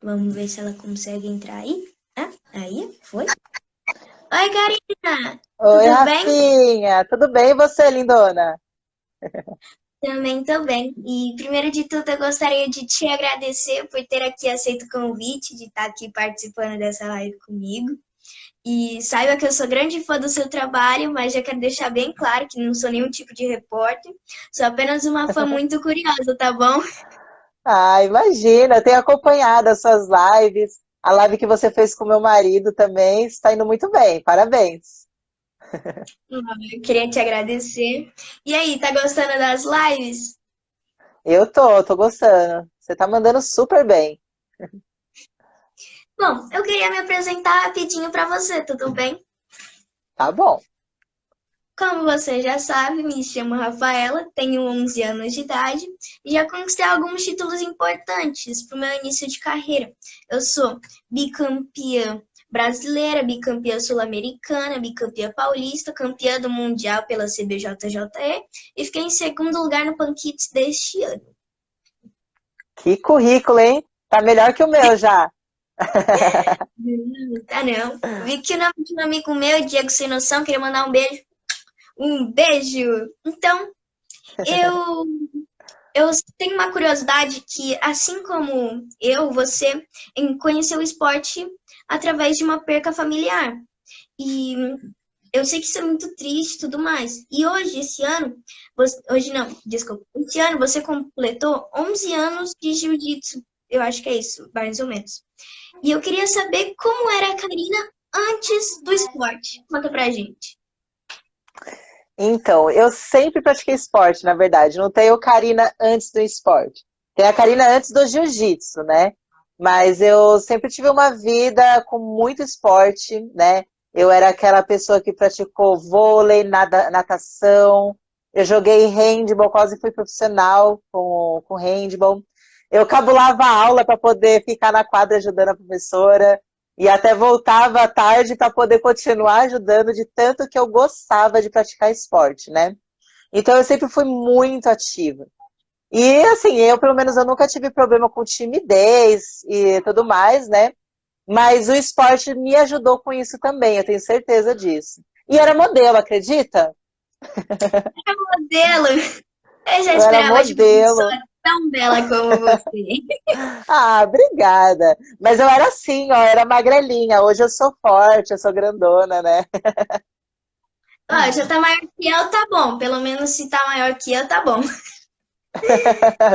Vamos ver se ela consegue entrar aí. Ah, aí, foi. Oi, Karina! Oi, Tudo bem? Rafinha, tudo bem e você, lindona? Também tô bem. E primeiro de tudo, eu gostaria de te agradecer por ter aqui aceito o convite de estar aqui participando dessa live comigo. E saiba que eu sou grande fã do seu trabalho, mas já quero deixar bem claro que não sou nenhum tipo de repórter. Sou apenas uma fã muito curiosa, tá bom? Ah, imagina, eu tenho acompanhado as suas lives, a live que você fez com meu marido também, está indo muito bem, parabéns. Eu queria te agradecer. E aí, tá gostando das lives? Eu tô gostando, você tá mandando super bem. Bom, eu queria me apresentar rapidinho para você, tudo bem? Tá bom. Como você já sabe, me chamo Rafaela, tenho 11 anos de idade e já conquistei alguns títulos importantes para o meu início de carreira. Eu sou bicampeã brasileira, bicampeã sul-americana, bicampeã paulista, campeã do mundial pela CBJJE e fiquei em segundo lugar no Panquitz deste ano. Que currículo, hein? Tá melhor que o meu já. Tá não. Vi que o nome de um amigo meu, Diego Sem Noção, queria mandar um beijo. Um beijo! Então, eu Eu tenho uma curiosidade que, assim como você conheceu o esporte através de uma perca familiar. E eu sei que isso é muito triste e tudo mais. E hoje, esse ano, hoje não, desculpa, esse ano você completou 11 anos de jiu-jitsu. Eu acho que é isso, mais ou menos. E eu queria saber como era a Karina antes do esporte. Conta pra gente. Então, eu sempre pratiquei esporte, na verdade, não tenho Karina antes do esporte. Tem a Karina antes do jiu-jitsu, né? Mas eu sempre tive uma vida com muito esporte, né? Eu era aquela pessoa que praticou vôlei, natação. Eu joguei handball, quase fui profissional com handball. Eu cabulava a aula para poder ficar na quadra ajudando a professora. E até voltava à tarde para poder continuar ajudando de tanto que eu gostava de praticar esporte, né? Então eu sempre fui muito ativa. E assim, eu pelo menos eu nunca tive problema com timidez e tudo mais, né? Mas o esporte me ajudou com isso também, eu tenho certeza disso. E era modelo, acredita? Modelo! Eu já Eu era esperava de uma modelo. pessoa tão bela como você. Ah, obrigada. Mas eu era assim, ó, era magrelinha. Hoje eu sou forte, eu sou grandona, né? Ó, já tá maior que eu, tá bom. Pelo menos se tá maior que eu, tá bom.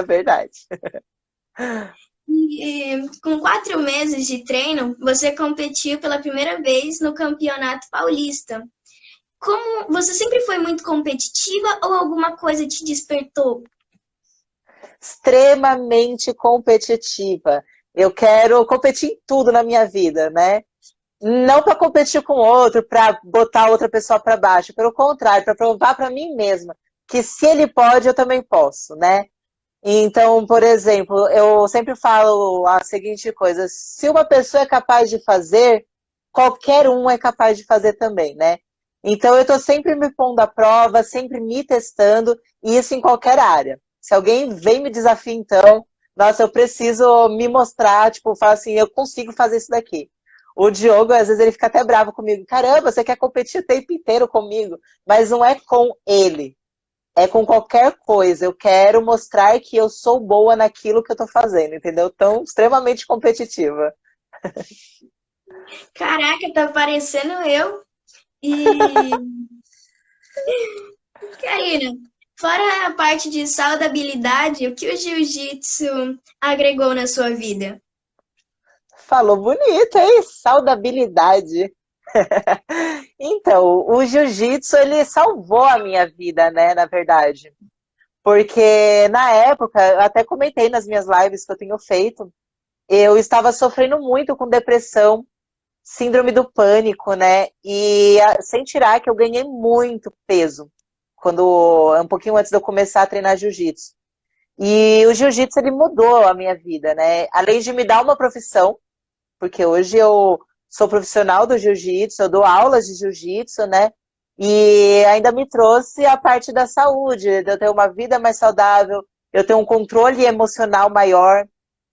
Verdade. E com 4 meses de treino, você competiu pela primeira vez no Campeonato Paulista. Como você sempre foi muito competitiva ou alguma coisa te despertou? Extremamente competitiva. Eu quero competir em tudo na minha vida, né? Não para competir com outro, para botar outra pessoa para baixo, pelo contrário, para provar para mim mesma que se ele pode, eu também posso, né? Então, por exemplo, eu sempre falo a seguinte coisa: se uma pessoa é capaz de fazer, qualquer um é capaz de fazer também, né? Então, eu estou sempre me pondo à prova, sempre me testando, e isso em qualquer área. Se alguém vem me desafiar, então, nossa, eu preciso me mostrar, tipo, falar assim, eu consigo fazer isso daqui. O Diogo, às vezes, ele fica até bravo comigo. Caramba, você quer competir o tempo inteiro comigo, mas não é com ele, é com qualquer coisa. Eu quero mostrar que eu sou boa naquilo que eu tô fazendo, entendeu? Tão extremamente competitiva. Caraca, tá parecendo eu. E, Karina, fora a parte de saudabilidade, o que o jiu-jitsu agregou na sua vida? Falou bonito, hein? Saudabilidade. Então, o jiu-jitsu, ele salvou a minha vida, né, na verdade. Porque na época, eu até comentei nas minhas lives que eu tenho feito, eu estava sofrendo muito com depressão, síndrome do pânico, né? E sem tirar que eu ganhei muito peso quando um pouquinho antes de eu começar a treinar jiu-jitsu. E o jiu-jitsu ele mudou a minha vida, né? Além de me dar uma profissão, porque hoje eu sou profissional do jiu-jitsu, eu dou aulas de jiu-jitsu, né? E ainda me trouxe a parte da saúde, de eu ter uma vida mais saudável, eu ter um controle emocional maior.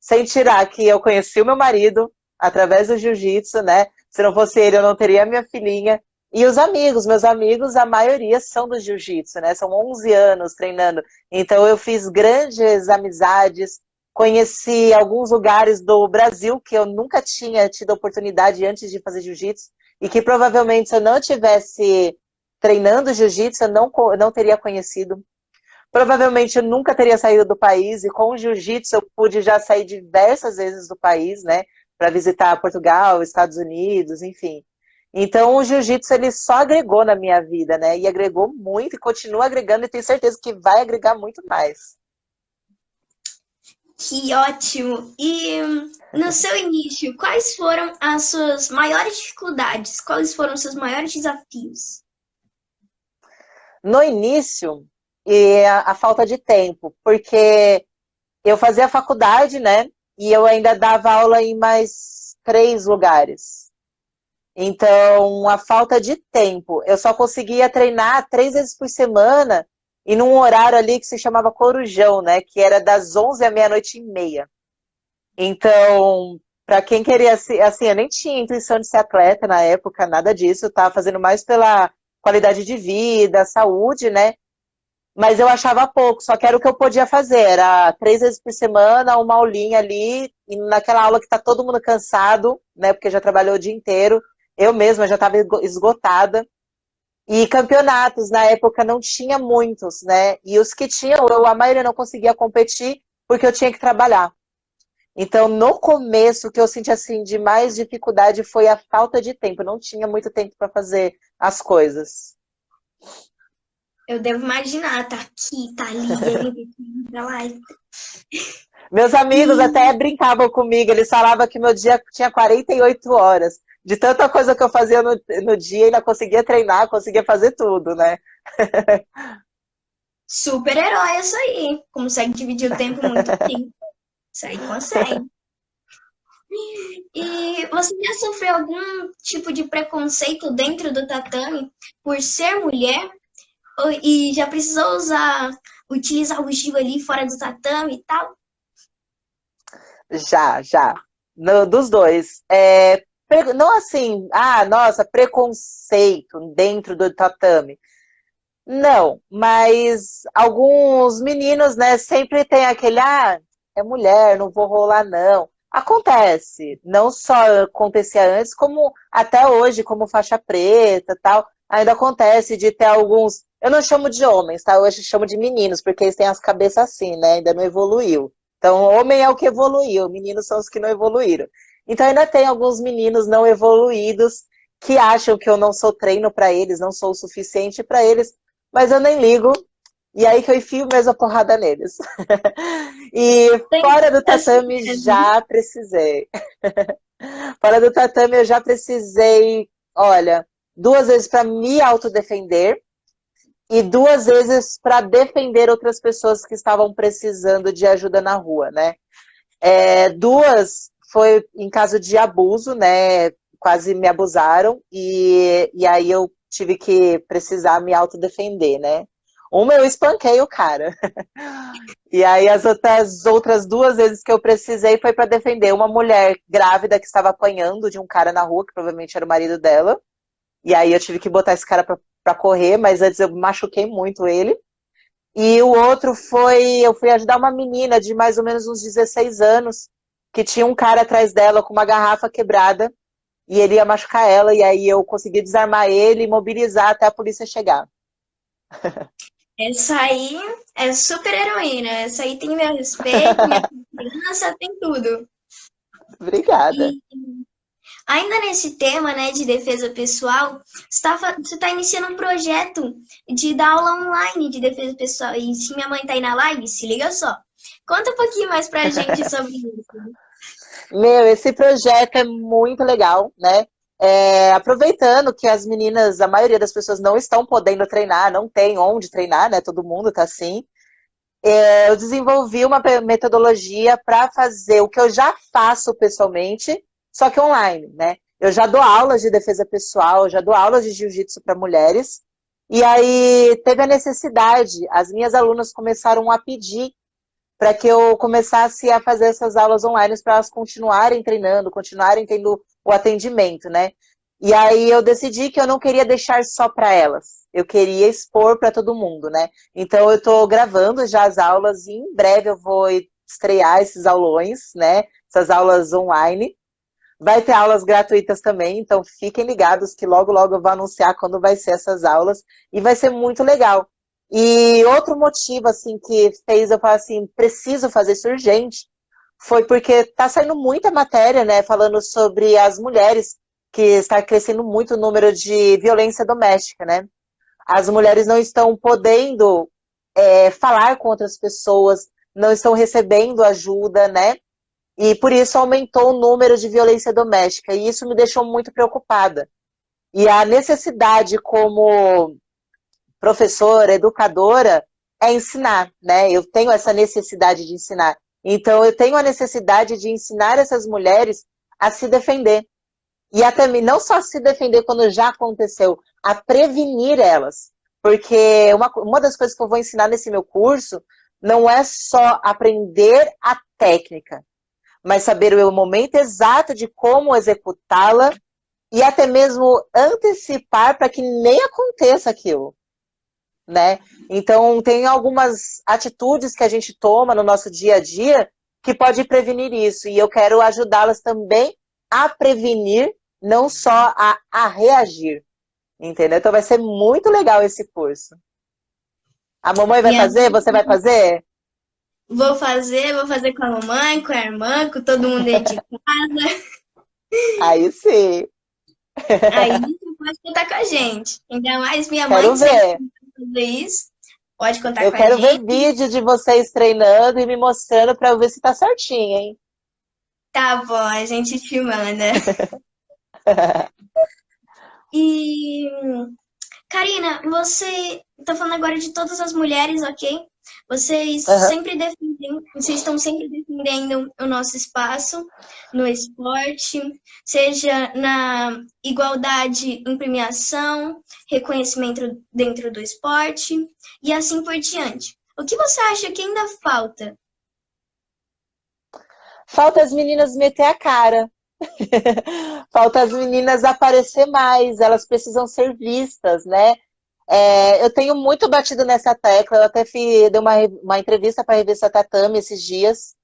sem tirar que eu conheci o meu marido através do jiu-jitsu, né? Se não fosse ele, eu não teria a minha filhinha. E os amigos, meus amigos, a maioria são do jiu-jitsu, né? São 11 anos treinando. Então eu fiz grandes amizades, conheci alguns lugares do Brasil que eu nunca tinha tido oportunidade antes de fazer jiu-jitsu e que provavelmente se eu não tivesse treinando jiu-jitsu eu não teria conhecido. Provavelmente eu nunca teria saído do país e com o jiu-jitsu eu pude já sair diversas vezes do país, né? Para visitar Portugal, Estados Unidos, enfim. Então o jiu-jitsu ele só agregou na minha vida, né? E agregou muito e continua agregando e tenho certeza que vai agregar muito mais. Que ótimo! E no seu início, quais foram as suas maiores dificuldades? Quais foram os seus maiores desafios? No início, a falta de tempo, porque eu fazia faculdade, né? E eu ainda dava aula em mais 3 lugares. Então, a falta de tempo. Eu só conseguia treinar 3 vezes por semana e num horário ali que se chamava Corujão, né? Que era das 11 à meia-noite e meia. Então, para quem queria ser, assim, eu nem tinha intenção de ser atleta na época, nada disso. Eu tava fazendo mais pela qualidade de vida, saúde, né? Mas eu achava pouco, só que era o que eu podia fazer. Era 3 vezes por semana, uma aulinha ali, e naquela aula que tá todo mundo cansado, né? Porque já trabalhou o dia inteiro. Eu mesma já estava esgotada. E campeonatos, na época, não tinha muitos, né? E os que tinham, a maioria não conseguia competir porque eu tinha que trabalhar. Então, no começo, o que eu senti assim de mais dificuldade foi a falta de tempo. Eu não tinha muito tempo para fazer as coisas. Eu devo imaginar, tá aqui, tá ali, pra lá. Meus amigos até E brincavam comigo, eles falavam que meu dia tinha 48 horas. De tanta coisa que eu fazia no dia, ainda conseguia treinar, conseguia fazer tudo, né? super-herói isso aí. Consegue dividir o tempo muito bem. Isso aí consegue. E você já sofreu algum tipo de preconceito dentro do tatame por ser mulher? E já precisou utilizar o Gil ali fora do tatame e tal? Já. Dos dois. Não assim, nossa, preconceito dentro do tatame. Não, mas alguns meninos, né, sempre tem aquele, é mulher, não vou rolar não. Acontece, não só acontecia antes, como até hoje, como faixa preta, tal, ainda acontece de ter alguns, eu não chamo de homens, tá? Hoje chamo de meninos, porque eles têm as cabeças assim, né? Ainda não evoluiu. Então, homem é o que evoluiu, meninos são os que não evoluíram. Então, ainda tem alguns meninos não evoluídos que acham que eu não sou treino para eles, não sou o suficiente para eles, mas eu nem ligo. E aí que eu enfio mesmo a porrada neles. E Tem fora do assim tatame mesmo. já precisei. Fora do tatame eu já precisei, olha, 2 vezes para me autodefender e 2 vezes para defender outras pessoas que estavam precisando de ajuda na rua, né? 2 foi em caso de abuso, né? Quase me abusaram e aí eu tive que precisar me autodefender, né? Uma eu espanquei o cara. E aí as outras 2 vezes que eu precisei foi para defender uma mulher grávida que estava apanhando de um cara na rua, que provavelmente era o marido dela. E aí eu tive que botar esse cara para correr, mas antes eu machuquei muito ele. E o outro foi, eu fui ajudar uma menina de mais ou menos uns 16 anos, que tinha um cara atrás dela com uma garrafa quebrada, e ele ia machucar ela, e aí eu consegui desarmar ele e mobilizar até a polícia chegar. Essa aí é super heroína. Essa aí tem meu respeito, minha confiança, tem tudo. Obrigada. E ainda nesse tema, né, de defesa pessoal, você tá iniciando um projeto de dar aula online de defesa pessoal. E se minha mãe tá aí na live, se liga só. Conta um pouquinho mais pra gente sobre isso. Meu, esse projeto é muito legal, né? Aproveitando que as meninas, a maioria das pessoas não estão podendo treinar, não tem onde treinar, né? Todo mundo tá assim. Eu desenvolvi uma metodologia para fazer o que eu já faço pessoalmente, só que online, né? Eu já dou aulas de defesa pessoal, já dou aulas de jiu-jitsu para mulheres, e aí teve a necessidade, as minhas alunas começaram a pedir para que eu começasse a fazer essas aulas online para elas continuarem treinando, continuarem tendo o atendimento, né? E aí eu decidi que eu não queria deixar só para elas, eu queria expor para todo mundo, né? Então eu estou gravando já as aulas e em breve eu vou estrear esses aulões, né? Essas aulas online. Vai ter aulas gratuitas também, então fiquem ligados que logo, logo eu vou anunciar quando vai ser essas aulas e vai ser muito legal. E outro motivo, assim, que fez eu falar assim, preciso fazer isso urgente, foi porque tá saindo muita matéria, né, falando sobre as mulheres, que está crescendo muito o número de violência doméstica, né? As mulheres não estão podendo falar com outras pessoas, não estão recebendo ajuda, né? E por isso aumentou o número de violência doméstica, e isso me deixou muito preocupada. E a necessidade como professora, educadora, é ensinar, né? Eu tenho essa necessidade de ensinar. Então eu tenho a necessidade de ensinar essas mulheres a se defender. E até não só se defender quando já aconteceu, a prevenir elas. Porque uma das coisas que eu vou ensinar nesse meu curso não é só aprender a técnica, mas saber o momento exato de como executá-la e até mesmo antecipar para que nem aconteça aquilo, né? Então, tem algumas atitudes que a gente toma no nosso dia a dia que pode prevenir isso, e eu quero ajudá-las também a prevenir, não só a reagir, entendeu? Então vai ser muito legal esse curso. A mamãe vai Minha... fazer? Você vai fazer? Vou fazer com a mamãe, com a irmã, com todo mundo dentro de casa. Aí sim. Aí você pode contar com a gente. Ainda mais minha mãe Quero que sempre ver. fazer isso. Pode contar Eu com a quero ver gente. vídeo de vocês treinando e me mostrando para eu ver se tá certinho, hein? Tá bom, a gente te manda. E, Karina, você tá falando agora de todas as mulheres, ok? Uhum. Vocês estão sempre defendendo o nosso espaço no esporte, seja na igualdade em premiação, reconhecimento dentro do esporte e assim por diante. O que você acha que ainda falta? Falta as meninas meter a cara. Falta as meninas aparecer mais, elas precisam ser vistas, né? Eu tenho muito batido nessa tecla, eu até dei uma entrevista para a revista Tatame esses dias,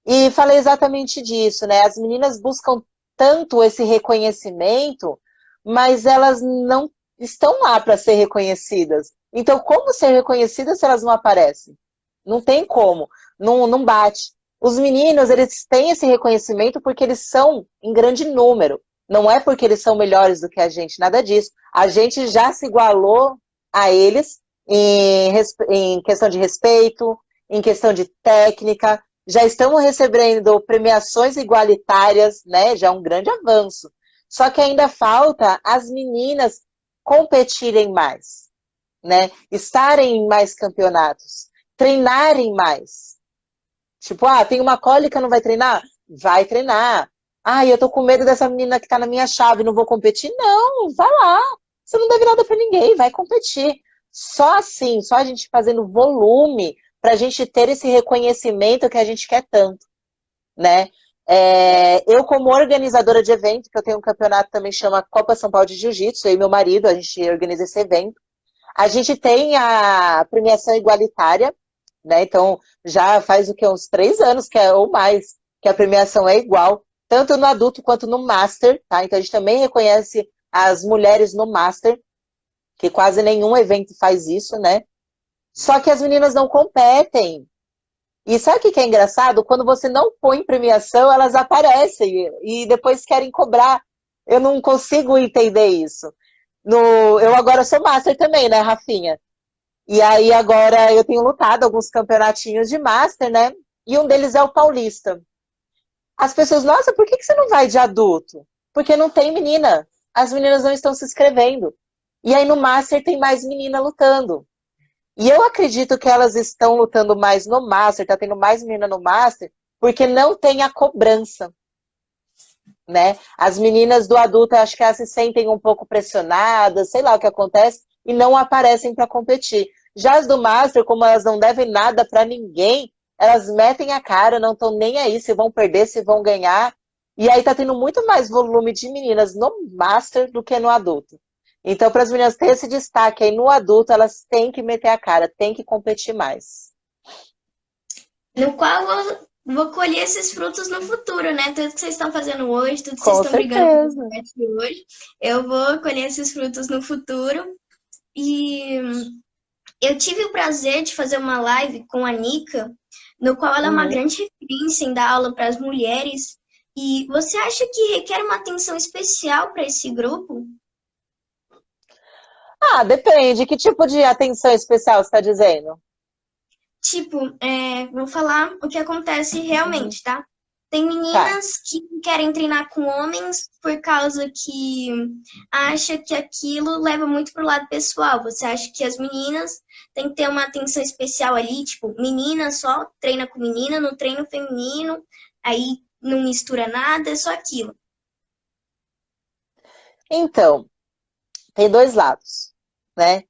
e falei exatamente disso, né? As meninas buscam tanto esse reconhecimento, mas elas não estão lá para ser reconhecidas. Então, como ser reconhecidas se elas não aparecem? Não tem como, não bate. Os meninos, eles têm esse reconhecimento porque eles são em grande número. Não é porque eles são melhores do que a gente, nada disso. A gente já se igualou a eles em questão de respeito, em questão de técnica, já estamos recebendo premiações igualitárias, né? Já é um grande avanço. Só que ainda falta as meninas competirem mais, né? Estarem em mais campeonatos, treinarem mais. Tipo, tem uma cólica, não vai treinar? Vai treinar. Eu tô com medo dessa menina que tá na minha chave, não vou competir? Não, vai lá. Você não deve nada pra ninguém, vai competir. Só assim, só a gente fazendo volume para a gente ter esse reconhecimento que a gente quer tanto, né? Eu, como organizadora de evento, que eu tenho um campeonato também que chama Copa São Paulo de Jiu-Jitsu, eu e meu marido, a gente organiza esse evento. A gente tem a premiação igualitária, né? Então, já faz o que? Uns 3 anos, ou mais, que a premiação é igual, tanto no adulto quanto no Master, tá? Então, a gente também reconhece as mulheres no Master, que quase nenhum evento faz isso, né? Só que as meninas não competem. E sabe o que é engraçado? Quando você não põe premiação, elas aparecem e depois querem cobrar. Eu não consigo entender isso. Eu agora sou master também, né, Rafinha? E aí agora eu tenho lutado alguns campeonatinhos de master, né? E um deles é o paulista. As pessoas, nossa, por que você não vai de adulto? Porque não tem menina. As meninas não estão se inscrevendo. E aí no master tem mais menina lutando. E eu acredito que elas estão lutando mais no Master, tá tendo mais menina no Master, porque não tem a cobrança, né? As meninas do adulto, acho que elas se sentem um pouco pressionadas, sei lá o que acontece, e não aparecem para competir. Já as do Master, como elas não devem nada para ninguém, elas metem a cara, não estão nem aí se vão perder, se vão ganhar. E aí tá tendo muito mais volume de meninas no Master do que no adulto. Então, para as meninas terem esse destaque aí no adulto, elas têm que meter a cara, têm que competir mais. No qual vou colher esses frutos no futuro, né? Tudo que vocês estão fazendo hoje, tudo que vocês Com estão brigando por certeza. esporte hoje, eu vou colher esses frutos no futuro. E eu tive o prazer de fazer uma live com a Nika, no qual ela é uma Uhum. grande referência em dar aula para as mulheres. E você acha que requer uma atenção especial para esse grupo? Ah, depende. Que tipo de atenção especial você está dizendo? Tipo, vou falar o que acontece Uhum. realmente, tá? Tem Tá. meninas que querem treinar com homens por causa que acha que aquilo leva muito pro lado pessoal. Você acha que as meninas têm que ter uma atenção especial ali, tipo, menina só treina com menina no treino feminino, aí não mistura nada, é só aquilo. Então, tem dois lados, né?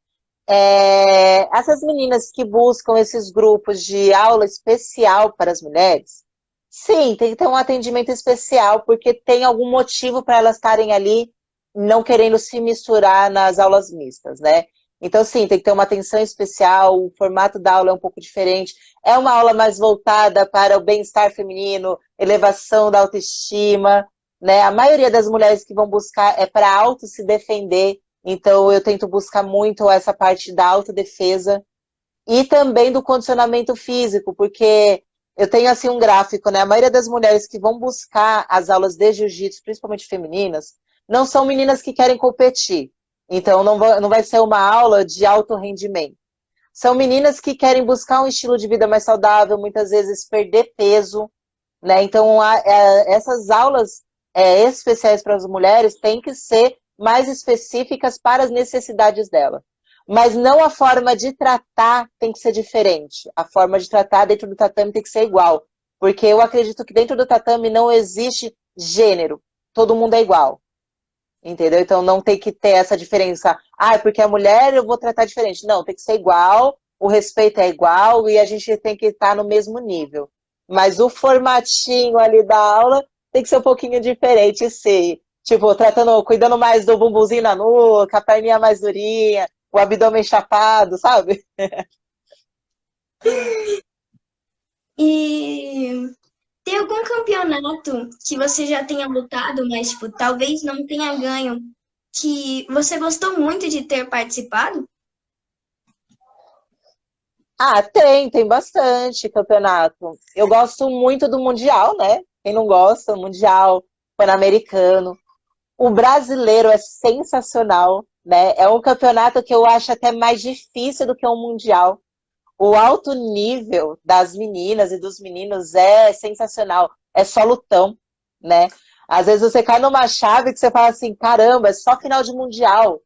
Essas meninas que buscam esses grupos de aula especial para as mulheres, sim, tem que ter um atendimento especial, porque tem algum motivo para elas estarem ali não querendo se misturar nas aulas mistas, né? Então, sim, tem que ter uma atenção especial, o formato da aula é um pouco diferente. É uma aula mais voltada para o bem-estar feminino, elevação da autoestima, né? A maioria das mulheres que vão buscar é para auto se defender, então eu tento buscar muito essa parte da autodefesa e também do condicionamento físico, porque eu tenho assim um gráfico, né? A maioria das mulheres que vão buscar as aulas de jiu-jitsu, principalmente femininas, não são meninas que querem competir. Então não vai ser uma aula de alto rendimento. São meninas que querem buscar um estilo de vida mais saudável, muitas vezes perder peso, né? Então essas aulas especiais para as mulheres têm que ser mais específicas para as necessidades dela. Mas não a forma de tratar tem que ser diferente. A forma de tratar dentro do tatame tem que ser igual. Porque eu acredito que dentro do tatame não existe gênero. Todo mundo é igual. Entendeu? Então não tem que ter essa diferença. Ah, porque a mulher eu vou tratar diferente. Não, tem que ser igual, o respeito é igual e a gente tem que estar no mesmo nível. Mas o formatinho ali da aula tem que ser um pouquinho diferente, sim. Tipo, cuidando mais do bumbumzinho na nuca, a perninha mais durinha, o abdômen chapado, sabe? E tem algum campeonato que você já tenha lutado, mas tipo, talvez não tenha ganho, que você gostou muito de ter participado? Ah, tem bastante campeonato. Eu gosto muito do Mundial, né? Quem não gosta, Mundial, Pan-Americano. O brasileiro é sensacional, né? É um campeonato que eu acho até mais difícil do que um mundial. O alto nível das meninas e dos meninos é sensacional. É só lutão, né? Às vezes você cai numa chave que você fala assim, caramba, é só final de mundial.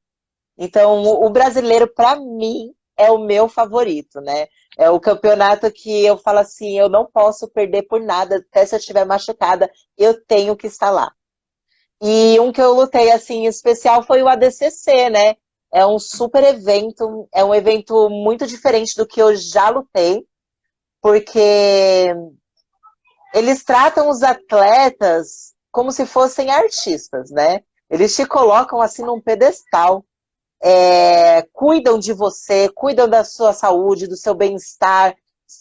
Então, o brasileiro, para mim, é o meu favorito, né? É o campeonato que eu falo assim, eu não posso perder por nada, até se eu estiver machucada, eu tenho que estar lá. E um que eu lutei, assim, especial foi o ADCC, né? É um super evento, é um evento muito diferente do que eu já lutei, porque eles tratam os atletas como se fossem artistas, né? Eles te colocam, assim, num pedestal, cuidam de você, cuidam da sua saúde, do seu bem-estar,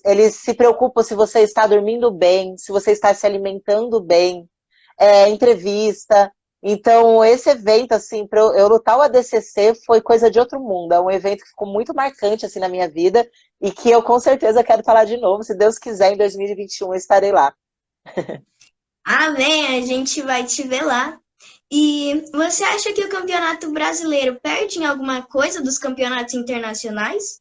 eles se preocupam se você está dormindo bem, se você está se alimentando bem, entrevista. Então, esse evento, assim, para eu lutar o ADCC foi coisa de outro mundo. É um evento que ficou muito marcante, assim, na minha vida e que eu, com certeza, quero falar de novo. Se Deus quiser, em 2021 eu estarei lá. Amém, a gente vai te ver lá. E você acha que o campeonato brasileiro perde em alguma coisa dos campeonatos internacionais?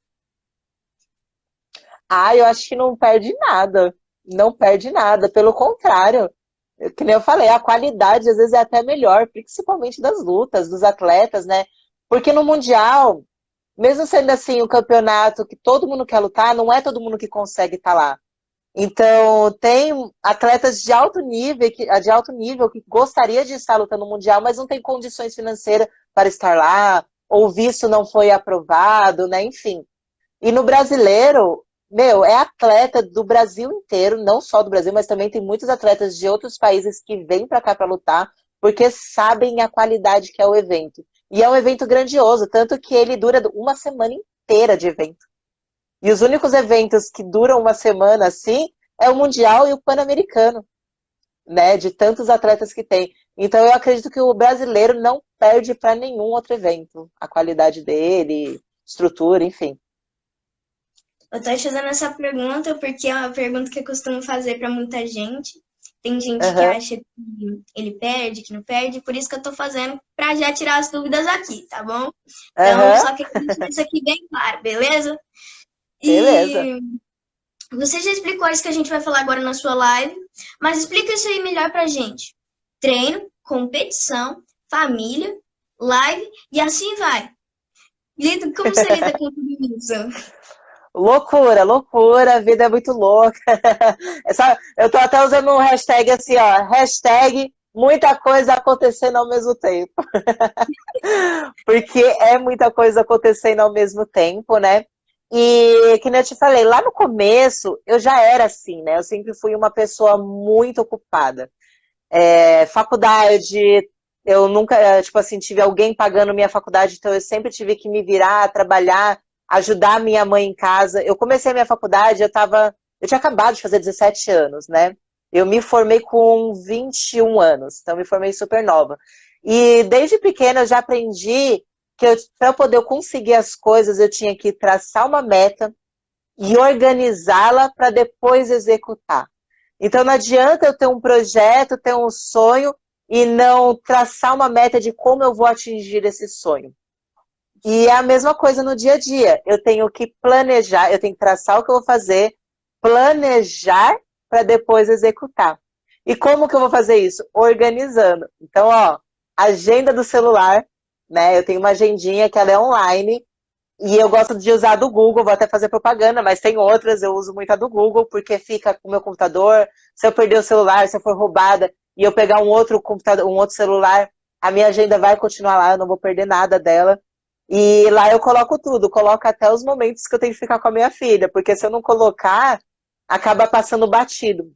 Ah, eu acho que não perde nada. Não perde nada. Pelo contrário, que nem eu falei, a qualidade às vezes é até melhor, principalmente das lutas, dos atletas, né? Porque no Mundial, mesmo sendo assim o campeonato que todo mundo quer lutar, não é todo mundo que consegue estar lá. Então, tem atletas de alto nível que gostaria de estar lutando no Mundial, mas não tem condições financeiras para estar lá, ou o visto não foi aprovado, né? Enfim. E no brasileiro, meu, é atleta do Brasil inteiro, não só do Brasil, mas também tem muitos atletas de outros países que vêm para cá para lutar, porque sabem a qualidade que é o evento. E é um evento grandioso, tanto que ele dura uma semana inteira de evento. E os únicos eventos que duram uma semana assim é o Mundial e o Pan-Americano, né? De tantos atletas que tem. Então eu acredito que o brasileiro não perde para nenhum outro evento. A qualidade dele, estrutura, enfim. Eu tô te fazendo essa pergunta porque é uma pergunta que eu costumo fazer para muita gente. Tem gente que Aham, acha que ele perde, que não perde, por isso que eu tô fazendo para já tirar as dúvidas aqui, tá bom? Então, aham, só que deixar isso aqui bem claro, beleza? beleza. E você já explicou isso que a gente vai falar agora na sua live, mas explica isso aí melhor pra gente. Treino, competição, família, live e assim vai. Como você lida com tudo isso? Loucura, loucura, a vida é muito louca. Eu tô até usando um hashtag assim, ó, hashtag muita coisa acontecendo ao mesmo tempo. Porque é muita coisa acontecendo ao mesmo tempo, né? E, que nem eu te falei, lá no começo eu já era assim, né? Eu sempre fui uma pessoa muito ocupada. Faculdade, eu nunca, tipo assim, tive alguém pagando minha faculdade, então eu sempre tive que me virar, trabalhar, ajudar minha mãe em casa. Eu comecei a minha faculdade, eu tinha acabado de fazer 17 anos, né? Eu me formei com 21 anos, então eu me formei super nova. E desde pequena eu já aprendi que para eu poder conseguir as coisas, eu tinha que traçar uma meta e organizá-la para depois executar. Então não adianta eu ter um projeto, ter um sonho e não traçar uma meta de como eu vou atingir esse sonho. E é a mesma coisa no dia a dia. Eu tenho que planejar, eu tenho que traçar o que eu vou fazer, planejar para depois executar. E como que eu vou fazer isso? Organizando. Então, ó, agenda do celular, né? Eu tenho uma agendinha que ela é online, e eu gosto de usar a do Google, vou até fazer propaganda, mas tem outras, eu uso muito a do Google, porque fica com o meu computador. Se eu perder o celular, se eu for roubada e eu pegar um outro computador, um outro celular, a minha agenda vai continuar lá, eu não vou perder nada dela. E lá eu coloco tudo, coloco até os momentos que eu tenho que ficar com a minha filha, porque se eu não colocar, acaba passando batido.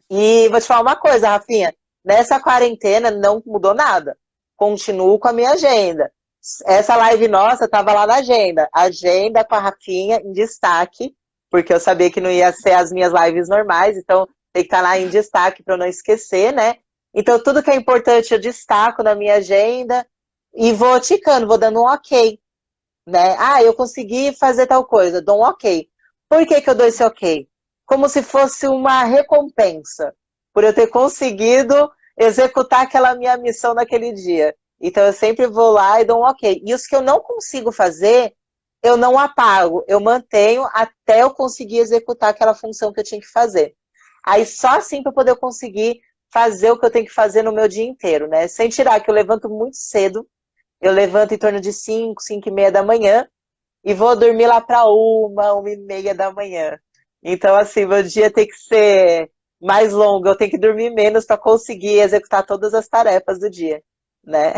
E vou te falar uma coisa, Rafinha, nessa quarentena não mudou nada. Continuo com a minha agenda. Essa live nossa estava lá na agenda. Agenda com a Rafinha em destaque, porque eu sabia que não ia ser as minhas lives normais, então tem que estar lá em destaque para eu não esquecer, né? Então tudo que é importante eu destaco na minha agenda e vou ticando, vou dando um ok, né? Ah, eu consegui fazer tal coisa, dou um ok. Por que que eu dou esse ok? Como se fosse uma recompensa por eu ter conseguido executar aquela minha missão naquele dia. Então eu sempre vou lá e dou um ok. E os que eu não consigo fazer, eu não apago, eu mantenho até eu conseguir executar aquela função que eu tinha que fazer. Aí só assim para poder conseguir fazer o que eu tenho que fazer no meu dia inteiro, né? Sem tirar que eu levanto muito cedo, eu levanto em torno de 5, 5 e meia da manhã e vou dormir lá para 1 e meia da manhã. Então, assim, meu dia tem que ser mais longo, eu tenho que dormir menos para conseguir executar todas as tarefas do dia, né?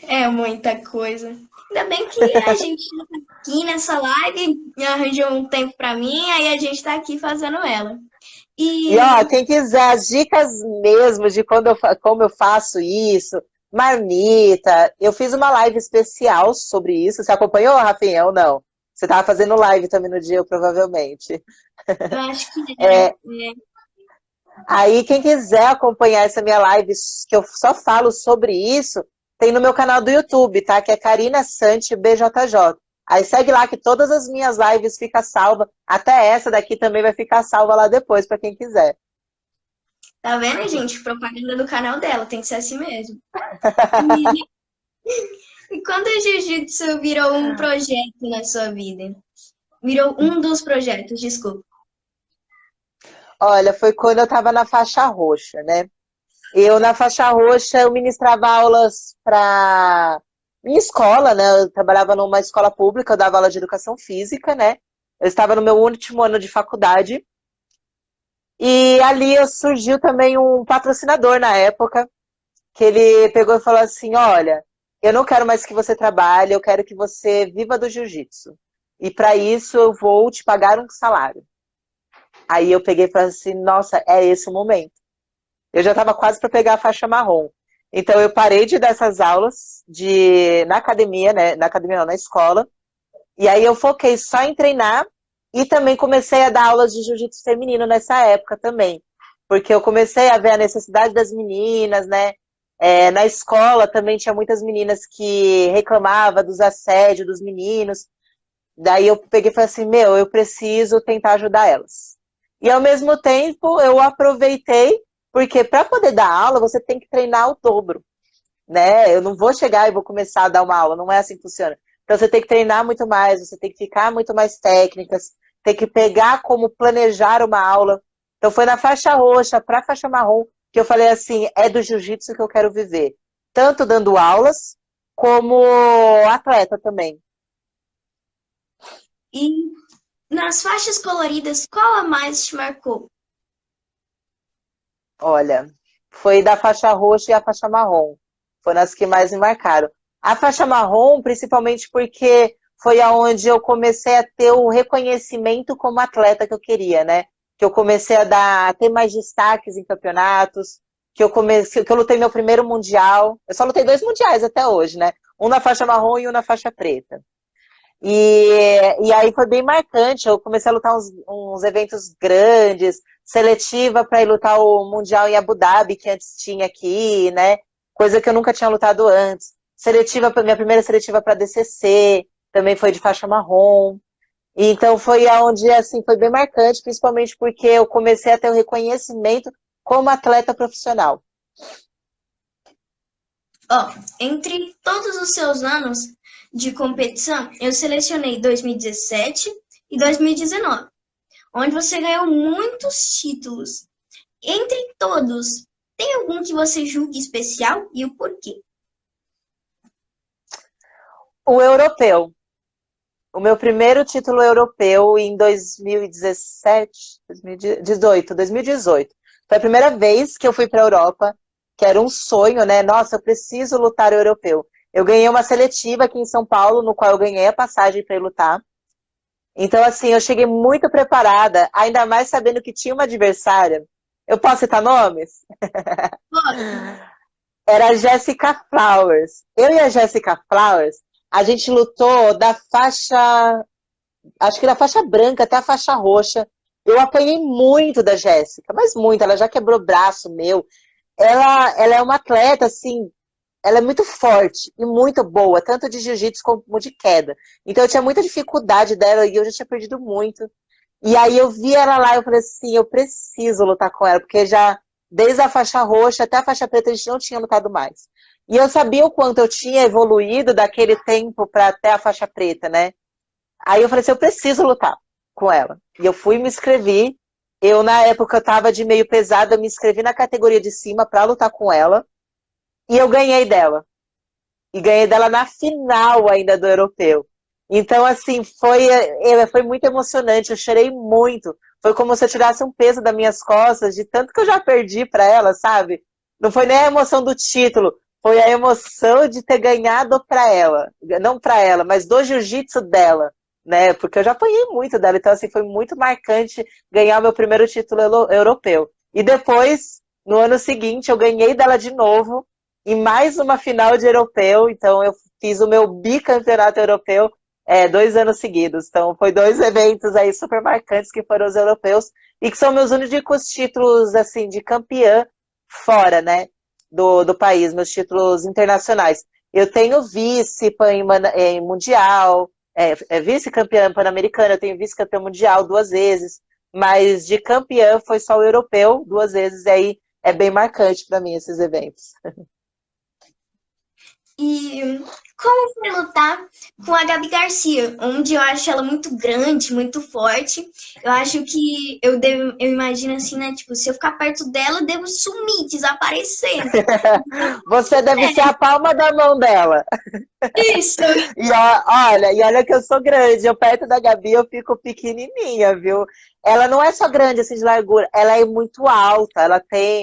É muita coisa. Ainda bem que a gente tá aqui nessa live arranjou um tempo pra mim, aí a gente tá aqui fazendo ela. E E ó, quem quiser as dicas mesmo de como eu faço isso, marmita, eu fiz uma live especial sobre isso. Você acompanhou, Rafinha, ou não? Você estava fazendo live também no dia, provavelmente. eu acho que É, é. aí, quem quiser acompanhar essa minha live, que eu só falo sobre isso, tem no meu canal do YouTube, tá? Que é Karina Sante BJJ. Aí segue lá que todas as minhas lives ficam salva. Até essa daqui também vai ficar salva lá depois, para quem quiser. Tá vendo, gente? Propaganda do canal dela, tem que ser assim mesmo. E, e quando o jiu-jitsu virou um projeto na sua vida? Virou um dos projetos, desculpa. Olha, foi quando eu estava na faixa roxa, né? Eu, na faixa roxa, eu ministrava aulas para minha escola, né? Eu trabalhava numa escola pública, eu dava aula de educação física, né? Eu estava no meu último ano de faculdade. E ali surgiu também um patrocinador na época, que ele pegou e falou assim, olha, eu não quero mais que você trabalhe, eu quero que você viva do jiu-jitsu. e para isso eu vou te pagar um salário. Aí eu peguei e falei assim, nossa, é esse o momento. Eu já estava quase para pegar a faixa marrom. Então eu parei de dar essas aulas na academia, né? Na academia não, na escola. E aí eu foquei só em treinar e também comecei a dar aulas de jiu-jitsu feminino nessa época também. Porque eu comecei a ver a necessidade das meninas, né? Na escola também tinha muitas meninas que reclamavam dos assédios dos meninos. Daí eu peguei e falei assim, meu, eu preciso tentar ajudar elas. E ao mesmo tempo eu aproveitei, porque para poder dar aula você tem que treinar o dobro, né? Eu não vou chegar e vou começar a dar uma aula, não é assim que funciona. Então você tem que treinar muito mais, você tem que ficar muito mais técnicas, tem que pegar como planejar uma aula. Então foi na faixa roxa para a faixa marrom que eu falei assim, é do jiu-jitsu que eu quero viver. Tanto dando aulas, como atleta também. E nas faixas coloridas, qual a mais te marcou? Olha, foi da faixa roxa e a faixa marrom. Foram as que mais me marcaram. A faixa marrom, principalmente porque foi aonde eu comecei a ter o reconhecimento como atleta que eu queria, né? Que eu comecei a ter mais destaques em campeonatos, que eu lutei meu primeiro mundial. Eu só lutei 2 mundiais até hoje, né? Um na faixa marrom e um na faixa preta. E aí foi bem marcante. Eu comecei a lutar uns eventos grandes, seletiva para ir lutar o Mundial em Abu Dhabi, que antes tinha aqui, né? Coisa que eu nunca tinha lutado antes. Minha primeira seletiva para DCC, também foi de faixa marrom. E então foi aonde assim foi bem marcante, principalmente porque eu comecei a ter o reconhecimento como atleta profissional. Ó, entre todos os seus anos de competição, eu selecionei 2017 e 2019, onde você ganhou muitos títulos. Entre todos, tem algum que você julgue especial e o porquê? O europeu. O meu primeiro título europeu em 2017, 2018. Foi a primeira vez que eu fui para a Europa, que era um sonho, né? Nossa, eu preciso lutar o europeu. Eu ganhei uma seletiva aqui em São Paulo, no qual eu ganhei a passagem para ir lutar. Então, assim, eu cheguei muito preparada, ainda mais sabendo que tinha uma adversária. Eu posso citar nomes? Era a Jessica Flowers. Eu e a Jessica Flowers, a gente lutou da faixa, acho que da faixa branca até a faixa roxa. Eu apanhei muito da Jéssica, mas muito. Ela já quebrou braço meu. Ela é uma atleta, assim, ela é muito forte e muito boa, tanto de jiu-jitsu como de queda. Então eu tinha muita dificuldade dela e eu já tinha perdido muito. E aí eu vi ela lá e eu falei assim, eu preciso lutar com ela, porque já desde a faixa roxa até a faixa preta a gente não tinha lutado mais. E eu sabia o quanto eu tinha evoluído daquele tempo para até a faixa preta, né? Aí eu falei assim, eu preciso lutar com ela. E eu fui e me inscrevi. Eu, na época, eu tava de meio pesada, eu me inscrevi na categoria de cima para lutar com ela. E eu ganhei dela. E ganhei dela na final ainda do europeu. Então, assim, foi muito emocionante. Eu chorei muito. Foi como se eu tirasse um peso das minhas costas, de tanto que eu já perdi para ela, sabe? Não foi nem a emoção do título, foi a emoção de ter ganhado para ela. Não para ela, mas do jiu-jitsu dela, né? Porque eu já apanhei muito dela. Então, assim, foi muito marcante ganhar o meu primeiro título europeu. E depois, no ano seguinte, eu ganhei dela de novo em mais uma final de europeu, então eu fiz o meu bicampeonato europeu 2 anos seguidos. Então foi 2 eventos aí super marcantes que foram os europeus e que são meus únicos títulos assim de campeã fora, né, do país, meus títulos internacionais. Eu tenho vice em mundial, vice-campeã pan-americana, eu tenho vice-campeã mundial 2 vezes, mas de campeã foi só o europeu 2 vezes, e aí é bem marcante para mim esses eventos. E como foi lutar com a Gabi Garcia, onde eu acho ela muito grande, muito forte. Eu acho que eu imagino assim, né? Tipo, se eu ficar perto dela, eu devo sumir, desaparecer. Você deve ser a palma da mão dela. Isso! E olha que eu sou grande. Eu perto da Gabi eu fico pequenininha, viu? Ela não é só grande assim de largura, ela é muito alta.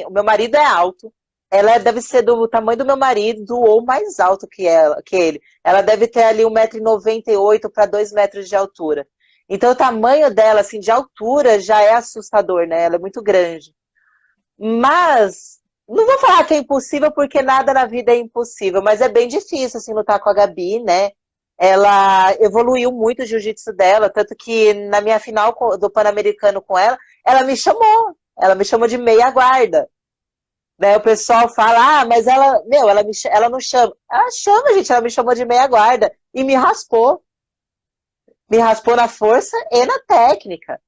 O meu marido é alto. ela deve ser do tamanho do meu marido ou mais alto que ele. Ela deve ter ali 1,98 m para 2 metros de altura. Então o tamanho dela, assim, de altura já é assustador, né? Ela é muito grande. Mas, não vou falar que é impossível, porque nada na vida é impossível, mas é bem difícil, assim, lutar com a Gabi, né? Ela evoluiu muito o jiu-jitsu dela, tanto que na minha final do Pan-Americano com ela, ela me chamou de meia guarda. Né? O pessoal fala, mas ela, meu, ela não chama. Ela chama, gente, ela me chamou de meia guarda e me raspou. Me raspou na força e na técnica.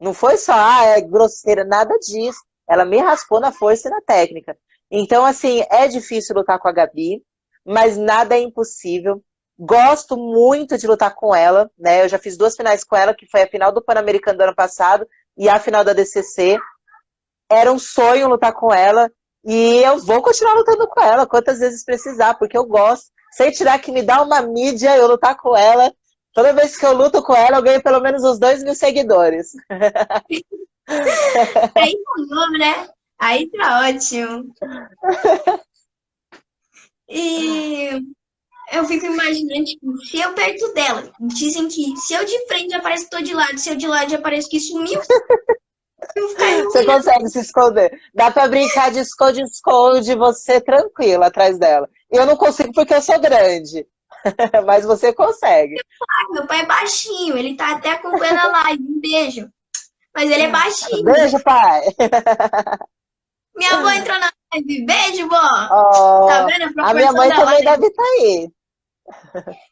Não foi só, é grosseira, nada disso. Ela me raspou na força e na técnica. Então, assim, é difícil lutar com a Gabi, mas nada é impossível. Gosto muito de lutar com ela, né? Eu já fiz 2 finais com ela, que foi a final do Pan-Americano do ano passado e a final da DCC. Era um sonho lutar com ela e eu vou continuar lutando com ela quantas vezes precisar, porque eu gosto. Sem tirar que me dá uma mídia eu lutar com ela. Toda vez que eu luto com ela, eu ganho pelo menos uns 2.000 seguidores. Aí tá bom, né? Aí tá ótimo. E eu fico imaginando, tipo, se eu perto dela, dizem que se eu de frente já parece que tô de lado, se eu de lado já parece que sumiu, eu vou ficar Você iluminando. consegue se esconder. Dá pra brincar de esconde-esconde, você tranquila atrás dela. Eu não consigo porque eu sou grande. Mas você consegue. Meu pai é baixinho, ele tá até acompanhando a live, um beijo. Mas ele é baixinho. Beijo, pai! Minha avó entrou na live, beijo, vó. Tá Oh, vendo a a minha proporção mãe da também live? deve estar aí.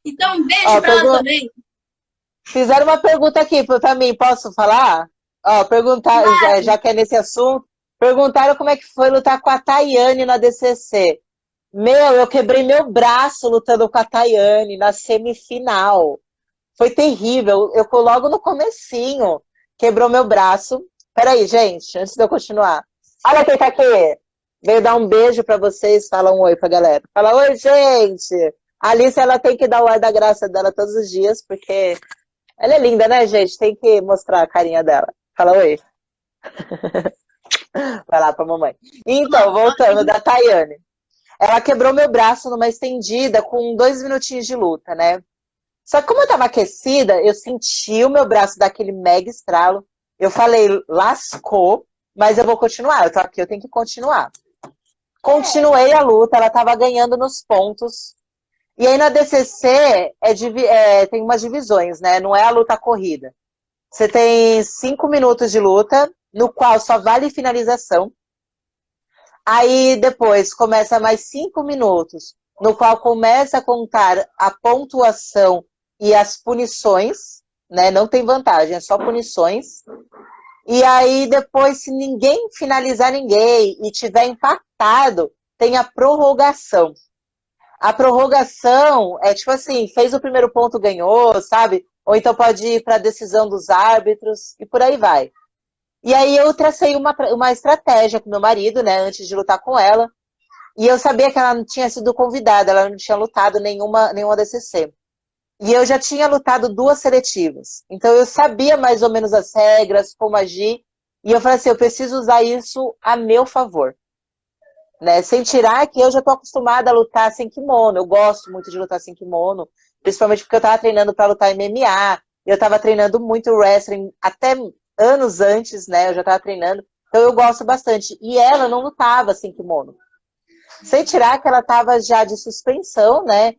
Então, um beijo Ó, pra ela também. fizeram uma pergunta aqui pra mim, posso falar? Ó, perguntar, já que é nesse assunto, perguntaram como é que foi lutar com a Tayane na DCC. Meu, eu quebrei meu braço lutando com a Tayane na semifinal. Foi terrível. Eu logo no comecinho quebrou meu braço. Peraí, gente, antes de eu continuar. Olha quem tá aqui. Veio dar um beijo pra vocês. Fala um oi pra galera. Fala, oi, gente. A Alice, ela tem que dar o ar da graça dela todos os dias, porque ela é linda, né, gente? Tem que mostrar a carinha dela. Fala, oi. Vai lá pra mamãe. Então, voltando da Tayane. Ela quebrou meu braço numa estendida com 2 minutinhos de luta, né? Só que como eu tava aquecida, eu senti o meu braço dar aquele mega estralo. Eu falei, lascou, mas eu vou continuar. Eu tô aqui, eu tenho que continuar. Continuei a luta, ela tava ganhando nos pontos. E aí na DCC tem umas divisões, né? Não é a luta corrida. Você tem 5 minutos de luta, no qual só vale finalização. Aí depois começa mais 5 minutos, no qual começa a contar a pontuação e as punições, né? Não tem vantagem, é só punições. E aí depois, se ninguém finalizar ninguém e tiver empatado, tem a prorrogação. A prorrogação é tipo assim, fez o primeiro ponto, ganhou, sabe? Ou então pode ir para a decisão dos árbitros e por aí vai. E aí eu tracei uma estratégia com meu marido, né, antes de lutar com ela. E eu sabia que ela não tinha sido convidada, ela não tinha lutado nenhuma DCC. E eu já tinha lutado 2 seletivas. Então eu sabia mais ou menos as regras, como agir. E eu falei assim, eu preciso usar isso a meu favor. Né? Sem tirar que eu já tô acostumada a lutar sem kimono. Eu gosto muito de lutar sem kimono. Principalmente porque eu tava treinando para lutar MMA. Eu tava treinando muito wrestling até anos antes, né? Eu já tava treinando. Então eu gosto bastante. E ela não lutava sem kimono. Sem tirar que ela tava já de suspensão, né?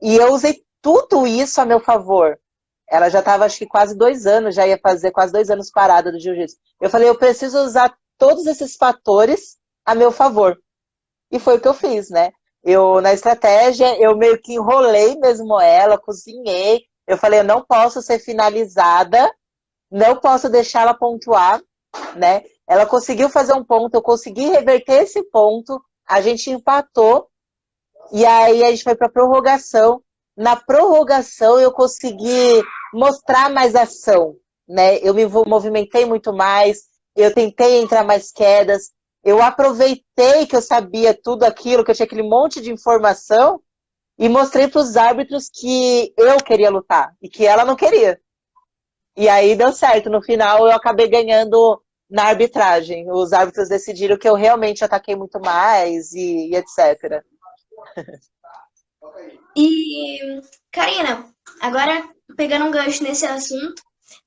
E eu usei tudo isso a meu favor. Ela já estava, acho que quase 2 anos, já ia fazer quase 2 anos parada do jiu-jitsu. Eu falei, eu preciso usar todos esses fatores a meu favor. E foi o que eu fiz, né? Na estratégia, eu meio que enrolei mesmo ela, cozinhei. Eu falei, eu não posso ser finalizada, não posso deixar ela pontuar, né? Ela conseguiu fazer um ponto, eu consegui reverter esse ponto, a gente empatou, e aí a gente foi para prorrogação. Na prorrogação eu consegui mostrar mais ação, né? Eu me movimentei muito mais, eu tentei entrar mais quedas, eu aproveitei que eu sabia tudo aquilo, que eu tinha aquele monte de informação e mostrei para os árbitros que eu queria lutar e que ela não queria. E aí deu certo. No final eu acabei ganhando na arbitragem. Os árbitros decidiram que eu realmente ataquei muito mais e etc. E, Karina, agora pegando um gancho nesse assunto,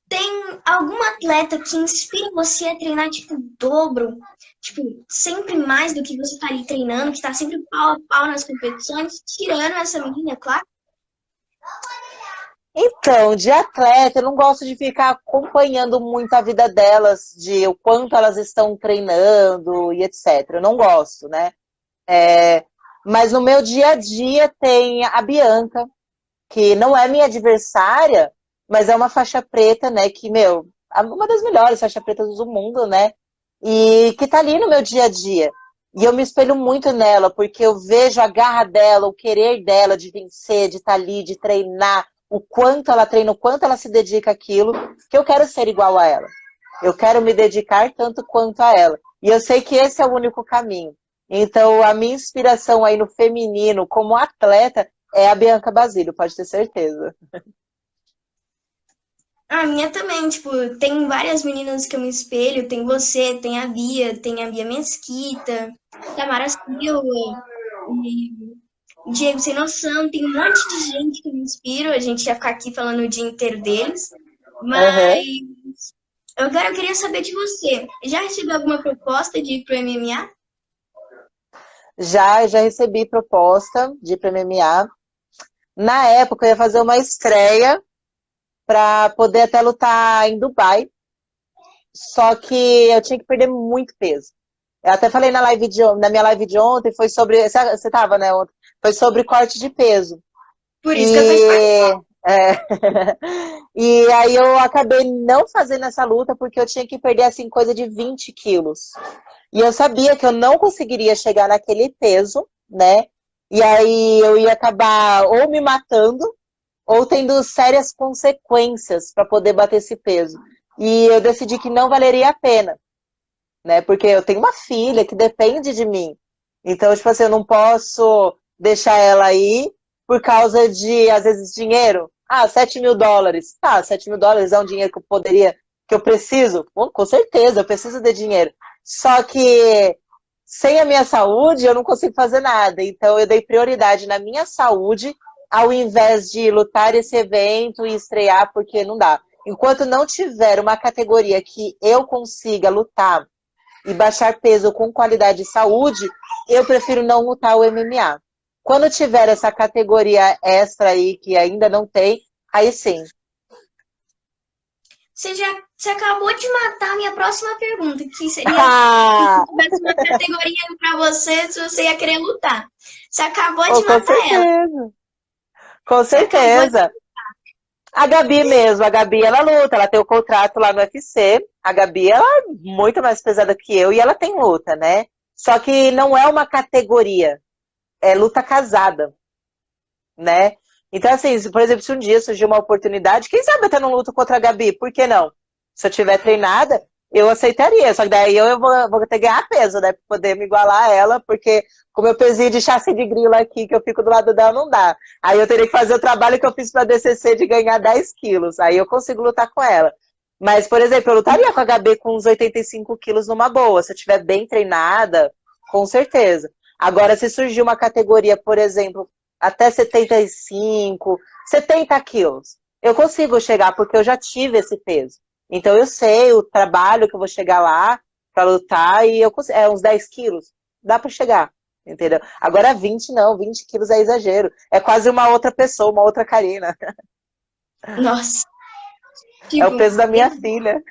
tem algum atleta que inspira você a treinar, tipo, o dobro? Tipo, sempre mais do que você tá ali treinando, que tá sempre pau a pau nas competições, tirando essa menina, é claro? Então, de atleta, eu não gosto de ficar acompanhando muito a vida delas, de o quanto elas estão treinando e etc. Eu não gosto, né? Mas no meu dia a dia tem a Bianca, que não é minha adversária, mas é uma faixa preta, né? Que, meu, uma das melhores faixas pretas do mundo, né? E que tá ali no meu dia a dia. E eu me espelho muito nela, porque eu vejo a garra dela, o querer dela de vencer, de estar ali, de treinar, o quanto ela treina, o quanto ela se dedica àquilo, que eu quero ser igual a ela. Eu quero me dedicar tanto quanto a ela. E eu sei que esse é o único caminho. Então, a minha inspiração aí no feminino, como atleta, é a Bianca Basílio, pode ter certeza. A minha também, tipo, tem várias meninas que eu me espelho, tem você, tem a Bia Mesquita, Tamara Silva, e Diego Sem Noção, tem um monte de gente que me inspira, a gente ia ficar aqui falando o dia inteiro deles, Uhum. mas agora eu queria saber de você, já recebeu alguma proposta de ir pro MMA? Já recebi proposta de ir para MMA. Na época, eu ia fazer uma estreia para poder até lutar em Dubai. Só que eu tinha que perder muito peso. Eu até falei na minha live de ontem, foi sobre. Você tava, né? Ontem, foi sobre corte de peso. Por isso que eu tô E, é, e aí eu acabei não fazendo essa luta porque eu tinha que perder assim coisa de 20 quilos. E eu sabia que eu não conseguiria chegar naquele peso, né? E aí eu ia acabar ou me matando ou tendo sérias consequências para poder bater esse peso. E eu decidi que não valeria a pena, né? Porque eu tenho uma filha que depende de mim. Então, tipo assim, eu não posso deixar ela aí por causa de, às vezes, dinheiro. Ah, US$ 7.000. Tá, US$ 7.000 é um dinheiro que eu poderia, que eu preciso. Bom, com certeza, eu preciso de dinheiro. Só que sem a minha saúde, eu não consigo fazer nada. Então, eu dei prioridade na minha saúde ao invés de lutar esse evento e estrear, porque não dá. Enquanto não tiver uma categoria que eu consiga lutar e baixar peso com qualidade de saúde, eu prefiro não lutar o MMA. Quando tiver essa categoria extra aí, que ainda não tem, aí sim. Você acabou de matar a minha próxima pergunta, que seria se Ah, tivesse uma categoria para você, se você ia querer lutar. Você acabou oh, de com matar ela. certeza. Com Você acabou de... certeza. A Gabi mesmo, a Gabi ela luta, ela tem o contrato lá no UFC. A Gabi ela é muito mais pesada que eu e ela tem luta, né? Só que não é uma categoria, é luta casada, né? Então, assim, por exemplo, se um dia surgir uma oportunidade, quem sabe até não luto contra a Gabi, por que não? Se eu tiver treinada, eu aceitaria, só que daí eu vou ter que ganhar peso, né, pra poder me igualar a ela, porque com o meu pezinho de chassi de grilo aqui, que eu fico do lado dela, não dá. Aí eu teria que fazer o trabalho que eu fiz pra DCC de ganhar 10 quilos, aí eu consigo lutar com ela. Mas, por exemplo, eu lutaria com a Gabi com uns 85 quilos numa boa, se eu estiver bem treinada, com certeza. Agora, se surgir uma categoria, por exemplo, até 75, 70 quilos. Eu consigo chegar porque eu já tive esse peso. Então eu sei o trabalho que eu vou chegar lá para lutar e eu consigo, uns 10 quilos. Dá para chegar, entendeu? Agora 20 não, 20 quilos é exagero. É quase uma outra pessoa, uma outra Karina. Nossa, É o tipo, peso da minha filha.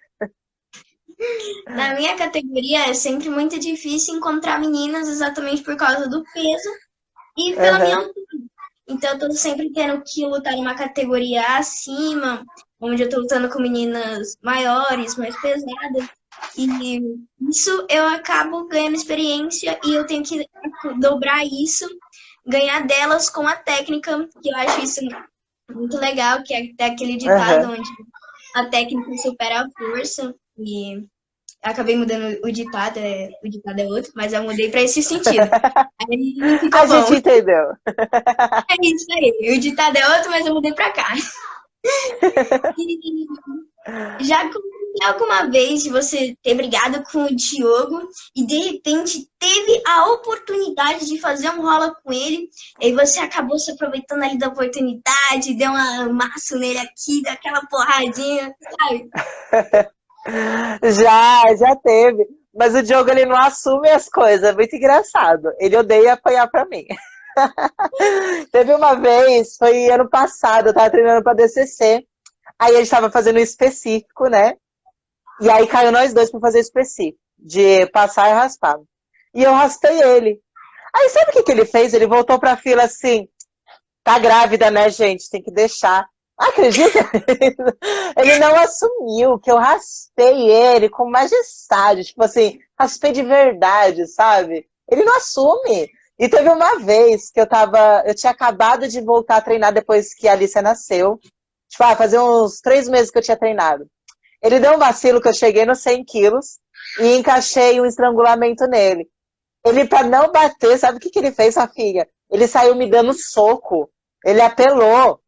na minha categoria é sempre muito difícil encontrar meninas exatamente por causa do peso e pela minha Uhum. altura. Então eu tô sempre tendo que lutar numa categoria acima, onde eu tô lutando com meninas maiores, mais pesadas. E isso eu acabo ganhando experiência e eu tenho que dobrar isso, ganhar delas com a técnica, que eu acho isso muito legal, que é até aquele ditado Uhum. onde a técnica supera a força. E acabei mudando o ditado é outro, mas eu mudei para esse sentido. Aí A ficou bom. gente entendeu. É isso aí. O ditado é outro, mas eu mudei para cá. E já Alguma vez você ter brigado com o Diogo e de repente teve a oportunidade de fazer um rola com ele, e aí você acabou se aproveitando ali da oportunidade, deu um amasso nele aqui, daquela porradinha, sabe? Já teve. Mas o Diogo, ele não assume as coisas, é muito engraçado. Ele odeia apanhar pra mim. Teve uma vez, foi ano passado, eu tava treinando pra DCC. Aí a gente tava fazendo um específico, né? E aí caiu nós dois pra fazer o específico, de passar e raspar. E eu raspei ele. Aí sabe o que que ele fez? Ele voltou pra fila assim, tá grávida, né, gente? Tem que deixar. Acredita? Ele não assumiu que eu raspei ele com majestade. Tipo assim, raspei de verdade, sabe? Ele não assume. E teve uma vez que eu tinha acabado de voltar a treinar depois que a Alicia nasceu. Tipo, fazia uns 3 meses que eu tinha treinado. Ele deu um vacilo que eu cheguei nos 100 quilos e encaixei um estrangulamento nele. Ele, pra não bater, sabe o que que ele fez, Rafinha? Ele saiu me dando soco. Ele apelou.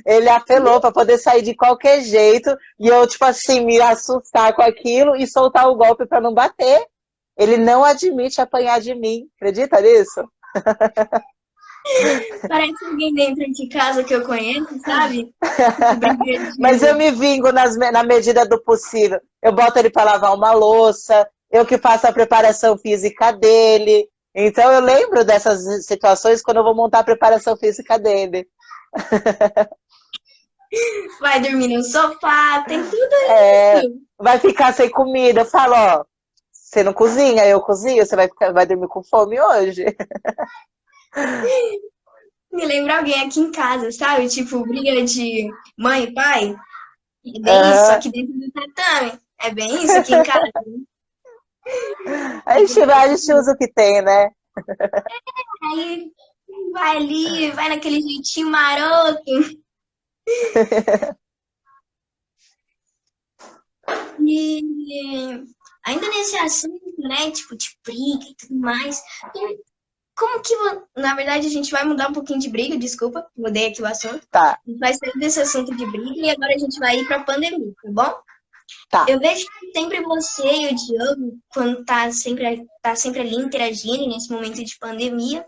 Ele apelou pra poder sair de qualquer jeito e eu, tipo assim, me assustar com aquilo e soltar o golpe pra não bater. Ele não admite apanhar de mim. Acredita nisso? Parece alguém dentro de casa que eu conheço, sabe? Mas eu me vingo na medida do possível. Eu boto ele pra lavar uma louça, eu que faço a preparação física dele. Então eu lembro dessas situações quando eu vou montar a preparação física dele. Vai dormir no sofá, tem tudo É, isso. vai ficar sem comida. Eu falo, ó, você não cozinha, eu cozinho, você vai dormir com fome hoje. Me lembra alguém aqui em casa, sabe? Tipo, briga de mãe e pai. É bem isso, só Uhum. que dentro do tatame. É bem isso aqui em casa. A gente usa o que tem, né? Aí vai ali, vai naquele jeitinho maroto. E ainda nesse assunto, né? Tipo, de briga e tudo mais. Como que, na verdade, a gente vai mudar um pouquinho de briga, desculpa, mudei aqui o assunto. Tá, A gente vai sair desse assunto de briga e agora a gente vai ir pra pandemia, tá bom? tá. Eu vejo que sempre você e o Diogo, quando tá sempre ali interagindo nesse momento de pandemia,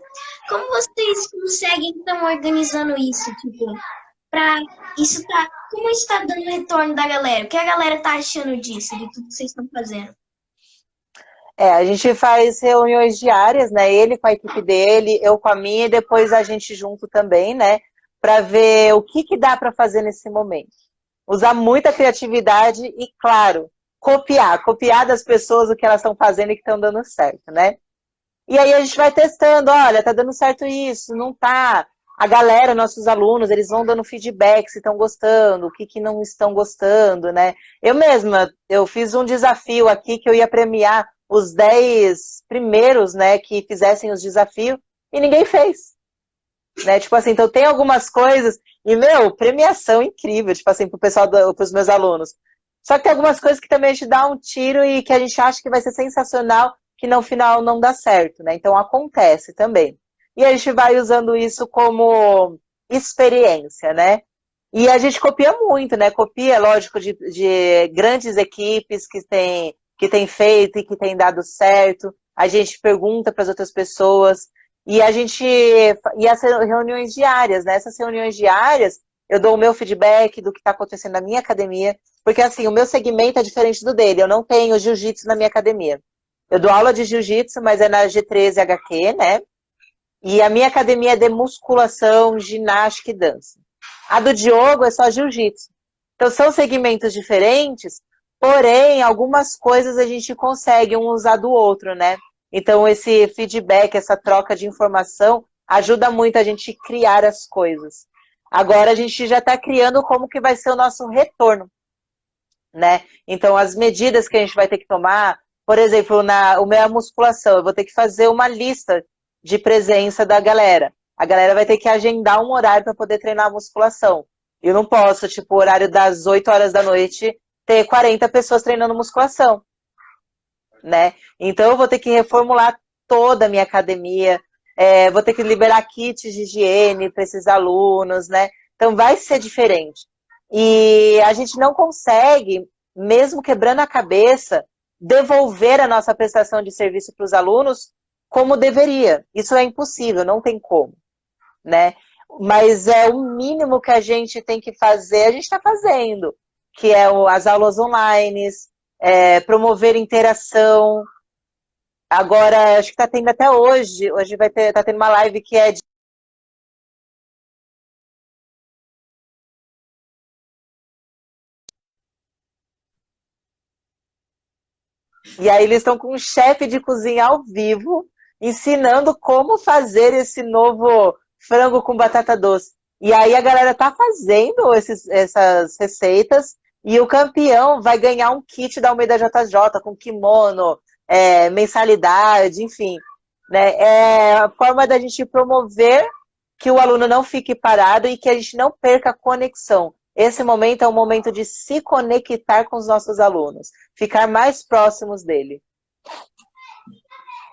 como vocês conseguem estão organizando isso, tipo, pra como isso tá dando retorno da galera? O que a galera tá achando disso, de tudo que vocês estão fazendo? A gente faz reuniões diárias, né? Ele com a equipe dele, eu com a minha, e depois a gente junto também, né? Para ver o que dá para fazer nesse momento. Usar muita criatividade e, claro, copiar das pessoas o que elas estão fazendo e que estão dando certo, né? E aí a gente vai testando, olha, tá dando certo isso, não tá. A galera, nossos alunos, eles vão dando feedback se estão gostando, o que não estão gostando, né? Eu mesma, eu fiz um desafio aqui que eu ia premiar os 10 primeiros, né, que fizessem os desafios e ninguém fez, né? Tipo assim, então tem algumas coisas e, meu, premiação incrível, tipo assim, pro pessoal, pros meus alunos. Só que tem algumas coisas que também a gente dá um tiro e que a gente acha que vai ser sensacional, que no final não dá certo, né? Então acontece também. E a gente vai usando isso como experiência, né? E a gente copia muito, né? Copia, lógico, de grandes equipes que têm feito e que têm dado certo. A gente pergunta para as outras pessoas. E as reuniões diárias, né? Essas reuniões diárias, eu dou o meu feedback do que está acontecendo na minha academia. Porque, assim, o meu segmento é diferente do dele. Eu não tenho jiu-jitsu na minha academia. Eu dou aula de jiu-jitsu, mas é na G13 HQ, né? E a minha academia é de musculação, ginástica e dança. A do Diogo é só jiu-jitsu. Então, são segmentos diferentes, porém, algumas coisas a gente consegue um usar do outro, né? Então, esse feedback, essa troca de informação, ajuda muito a gente criar as coisas. Agora, a gente já está criando como que vai ser o nosso retorno, né? Então, as medidas que a gente vai ter que tomar, por exemplo, o meu musculação, eu vou ter que fazer uma lista de presença da galera. A galera vai ter que agendar um horário para poder treinar a musculação. Eu não posso, tipo, o horário das 8 horas da noite, ter 40 pessoas treinando musculação, né? Então, eu vou ter que reformular toda a minha academia, vou ter que liberar kits de higiene para esses alunos, né? Então, vai ser diferente. E a gente não consegue mesmo quebrando a cabeça, devolver a nossa prestação de serviço para os alunos como deveria. Isso é impossível, não tem como, né? Mas é o mínimo que a gente tem que fazer, a gente está fazendo, que é as aulas online, promover interação. Agora, acho que está tendo até hoje tá tendo uma live que é de... E aí eles estão com um chefe de cozinha ao vivo, ensinando como fazer esse novo frango com batata doce. E aí a galera tá fazendo essas receitas e o campeão vai ganhar um kit da Almeida JJ com kimono, mensalidade, enfim. Né? É a forma da gente promover que o aluno não fique parado e que a gente não perca a conexão. Esse momento é um momento de se conectar com os nossos alunos, ficar mais próximos dele.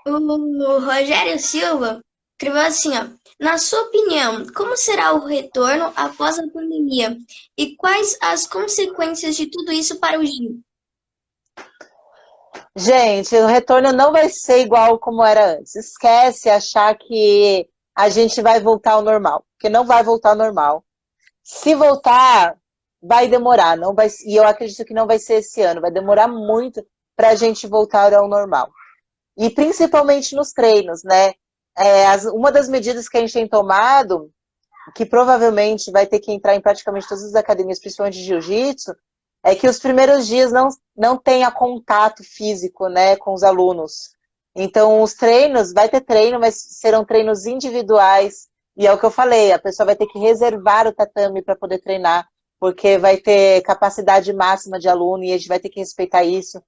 O Rogério Silva escreveu assim, ó. Na sua opinião, como será o retorno após a pandemia? E quais as consequências de tudo isso para o Gil? Gente, o retorno não vai ser igual como era antes. Esquece achar que a gente vai voltar ao normal, porque não vai voltar ao normal. Se voltar, vai demorar, não vai, e eu acredito que não vai ser esse ano, vai demorar muito para a gente voltar ao normal. E principalmente nos treinos, né? Uma das medidas que a gente tem tomado, que provavelmente vai ter que entrar em praticamente todas as academias, principalmente de jiu-jitsu, é que os primeiros dias não tenha contato físico, né, com os alunos. Então, os treinos, vai ter treino, mas serão treinos individuais. E é o que eu falei, a pessoa vai ter que reservar o tatame para poder treinar, porque vai ter capacidade máxima de aluno e a gente vai ter que respeitar isso.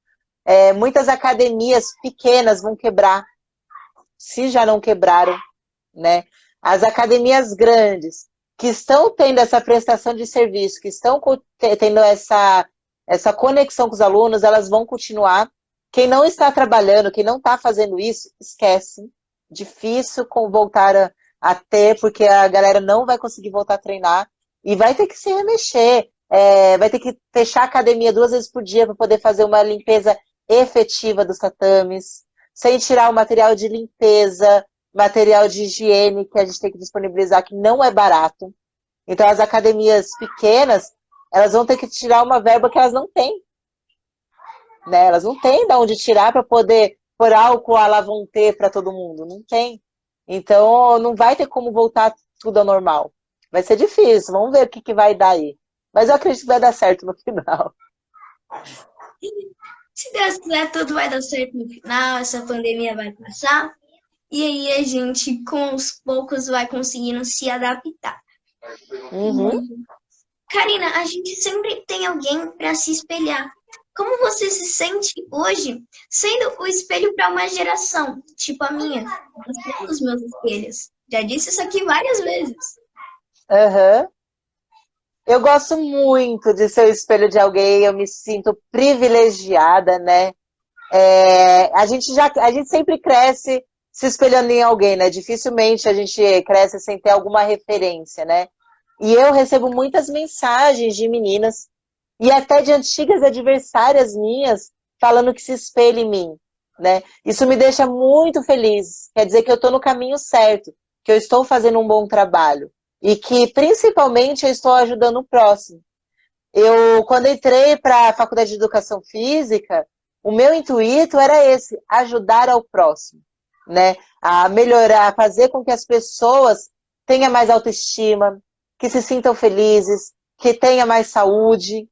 Muitas academias pequenas vão quebrar, se já não quebraram, né? As academias grandes, que estão tendo essa prestação de serviço, que estão tendo essa conexão com os alunos, elas vão continuar. Quem não está trabalhando, quem não está fazendo isso, esquece. Difícil voltar a ter, porque a galera não vai conseguir voltar a treinar e vai ter que se remexer. Vai ter que fechar a academia 2 vezes por dia para poder fazer uma limpeza efetiva dos tatames, sem tirar o material de limpeza, material de higiene que a gente tem que disponibilizar, que não é barato. Então, as academias pequenas, elas vão ter que tirar uma verba que elas não têm. Né? Elas não têm de onde tirar para poder pôr álcool à la vontade para todo mundo. Não tem. Então, não vai ter como voltar tudo ao normal. Vai ser difícil. Vamos ver o que vai dar aí. Mas eu acredito que vai dar certo no final. Se Deus quiser, tudo vai dar certo no final. Essa pandemia vai passar. E aí a gente, com os poucos, vai conseguindo se adaptar. Uhum. Karina, a gente sempre tem alguém para se espelhar. Como você se sente hoje sendo o espelho para uma geração, tipo a minha? Eu tenho os meus espelhos. Já disse isso aqui várias vezes. Uhum. Eu gosto muito de ser o espelho de alguém, eu me sinto privilegiada, né? A gente sempre cresce se espelhando em alguém, né? Dificilmente a gente cresce sem ter alguma referência, né? E eu recebo muitas mensagens de meninas e até de antigas adversárias minhas falando que se espelha em mim, né? Isso me deixa muito feliz. Quer dizer que eu estou no caminho certo, que eu estou fazendo um bom trabalho e que, principalmente, eu estou ajudando o próximo. Quando entrei para a Faculdade de Educação Física, o meu intuito era esse, ajudar ao próximo, né? A melhorar, a fazer com que as pessoas tenham mais autoestima, que se sintam felizes, que tenham mais saúde.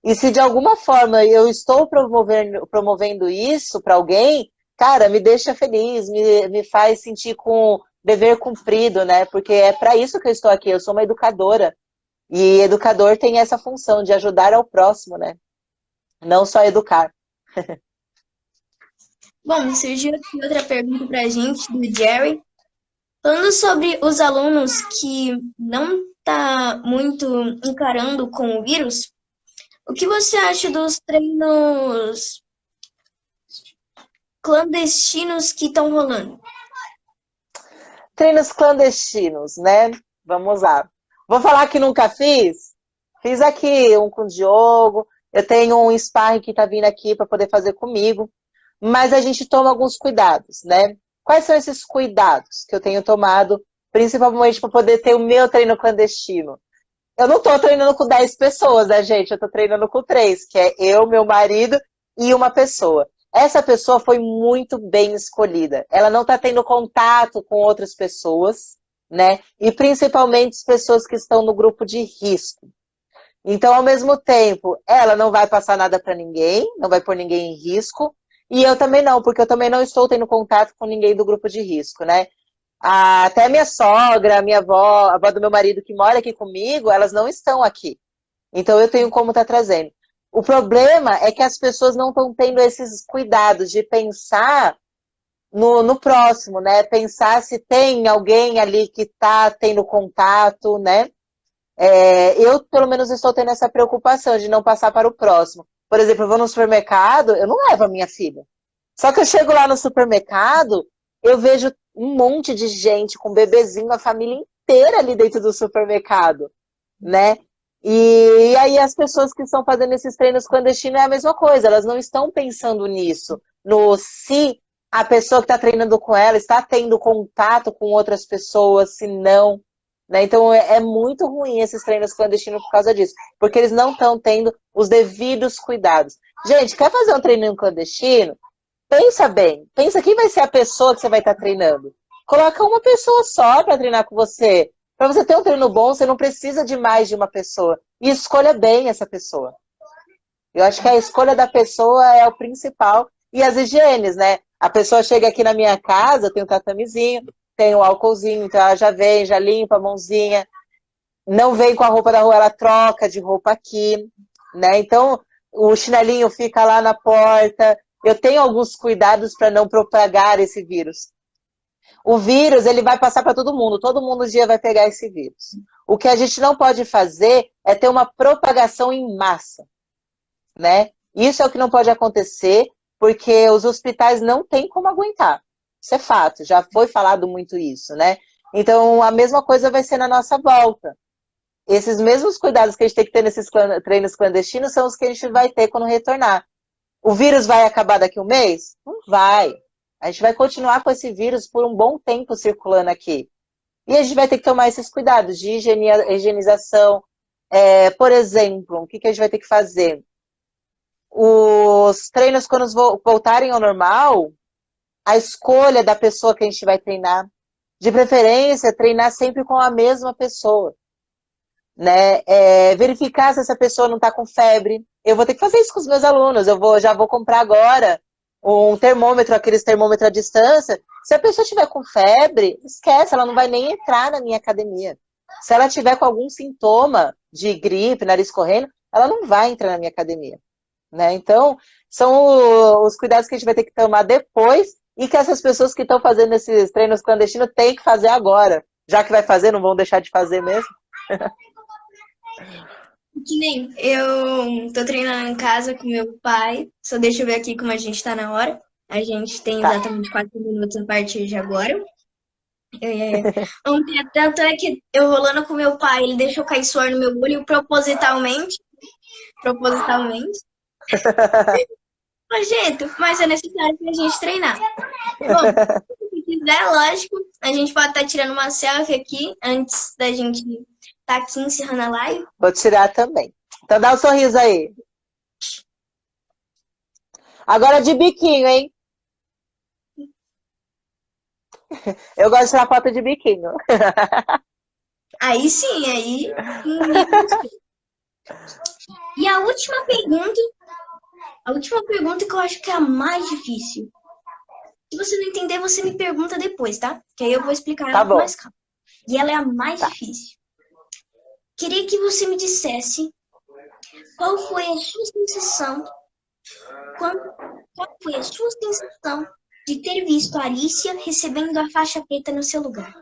E se de alguma forma eu estou promovendo isso para alguém, cara, me deixa feliz, me faz sentir com dever cumprido, né? Porque é para isso que eu estou aqui, eu sou uma educadora. E educador tem essa função de ajudar ao próximo, né? Não só educar. Bom, surgiu aqui outra pergunta para a gente, do Jerry. Falando sobre os alunos que não tá muito encarando com o vírus, o que você acha dos treinos clandestinos que estão rolando? Treinos clandestinos, né? Vamos lá. Vou falar que nunca fiz? Fiz aqui um com o Diogo. Eu tenho um sparring que tá vindo aqui para poder fazer comigo, mas a gente toma alguns cuidados, né? Quais são esses cuidados que eu tenho tomado, principalmente para poder ter o meu treino clandestino? Eu não tô treinando com 10 pessoas, né, gente? Eu tô treinando com 3, que é eu, meu marido e uma pessoa. Essa pessoa foi muito bem escolhida. Ela não tá tendo contato com outras pessoas, né? E principalmente as pessoas que estão no grupo de risco. Então, ao mesmo tempo, ela não vai passar nada para ninguém, não vai pôr ninguém em risco, e eu também não, porque eu também não estou tendo contato com ninguém do grupo de risco, né? Até a minha sogra, a minha avó, a avó do meu marido que mora aqui comigo, elas não estão aqui. Então eu tenho como estar trazendo. O problema é que as pessoas não estão tendo esses cuidados de pensar no próximo, né? Pensar se tem alguém ali que está tendo contato, né? Eu, pelo menos, estou tendo essa preocupação de não passar para o próximo. Por exemplo, eu vou no supermercado, eu não levo a minha filha. Só que eu chego lá no supermercado, eu vejo um monte de gente com bebezinho, a família inteira ali dentro do supermercado, né? E aí as pessoas que estão fazendo esses treinos clandestinos é a mesma coisa, elas não estão pensando nisso, no se a pessoa que está treinando com ela está tendo contato com outras pessoas, se não, né? Então é muito ruim esses treinos clandestinos por causa disso, porque eles não estão tendo os devidos cuidados. Gente, quer fazer um treininho clandestino? Pensa bem, pensa quem vai ser a pessoa que você vai estar treinando. Coloca uma pessoa só para treinar com você. Para você ter um treino bom, você não precisa de mais de uma pessoa. E escolha bem essa pessoa. Eu acho que a escolha da pessoa é o principal. E as higienes, né? A pessoa chega aqui na minha casa, tem um tatamezinho, tem o álcoolzinho, então ela já vem, já limpa a mãozinha. Não vem com a roupa da rua, ela troca de roupa aqui, né? Então, o chinelinho fica lá na porta. Eu tenho alguns cuidados para não propagar esse vírus. O vírus, ele vai passar para todo mundo um dia vai pegar esse vírus. O que a gente não pode fazer é ter uma propagação em massa, né? Isso é o que não pode acontecer, porque os hospitais não têm como aguentar. Isso é fato, já foi falado muito isso, né? Então, a mesma coisa vai ser na nossa volta. Esses mesmos cuidados que a gente tem que ter nesses treinos clandestinos são os que a gente vai ter quando retornar. O vírus vai acabar daqui a um mês? Não vai. A gente vai continuar com esse vírus por um bom tempo circulando aqui. E a gente vai ter que tomar esses cuidados de higienização. Por exemplo, o que a gente vai ter que fazer? Os treinos, quando voltarem ao normal, a escolha da pessoa que a gente vai treinar. De preferência, treinar sempre com a mesma pessoa. Né? Verificar se essa pessoa não está com febre. Eu vou ter que fazer isso com os meus alunos. Já vou comprar agora um termômetro, aqueles termômetros à distância. Se a pessoa estiver com febre, esquece, ela não vai nem entrar na minha academia. Se ela tiver com algum sintoma de gripe, nariz correndo, ela não vai entrar na minha academia. Né? Então, são os cuidados que a gente vai ter que tomar depois e que essas pessoas que estão fazendo esses treinos clandestinos têm que fazer agora. Já que vai fazer, não vão deixar de fazer mesmo. Que nem eu tô treinando em casa com meu pai. Só deixa eu ver aqui como a gente tá na hora. A gente tem exatamente 4 minutos a partir de agora. Tanto é que eu rolando com meu pai, ele deixou cair suor no meu olho propositalmente. Nojento, mas é necessário pra gente treinar. Bom, se quiser, lógico, a gente pode estar tirando uma selfie aqui antes da gente estar aqui encerrando a live. Vou tirar também. Então dá um sorriso aí. Agora de biquinho, hein? Eu gosto de tirar foto de biquinho. Aí sim, aí. E a última pergunta que eu acho que é a mais difícil. Se você não entender, você me pergunta depois, tá? Que aí eu vou explicar ela com mais calma. E ela é a mais difícil. Queria que você me dissesse qual foi a sua sensação de ter visto a Alicia recebendo a faixa preta no seu lugar.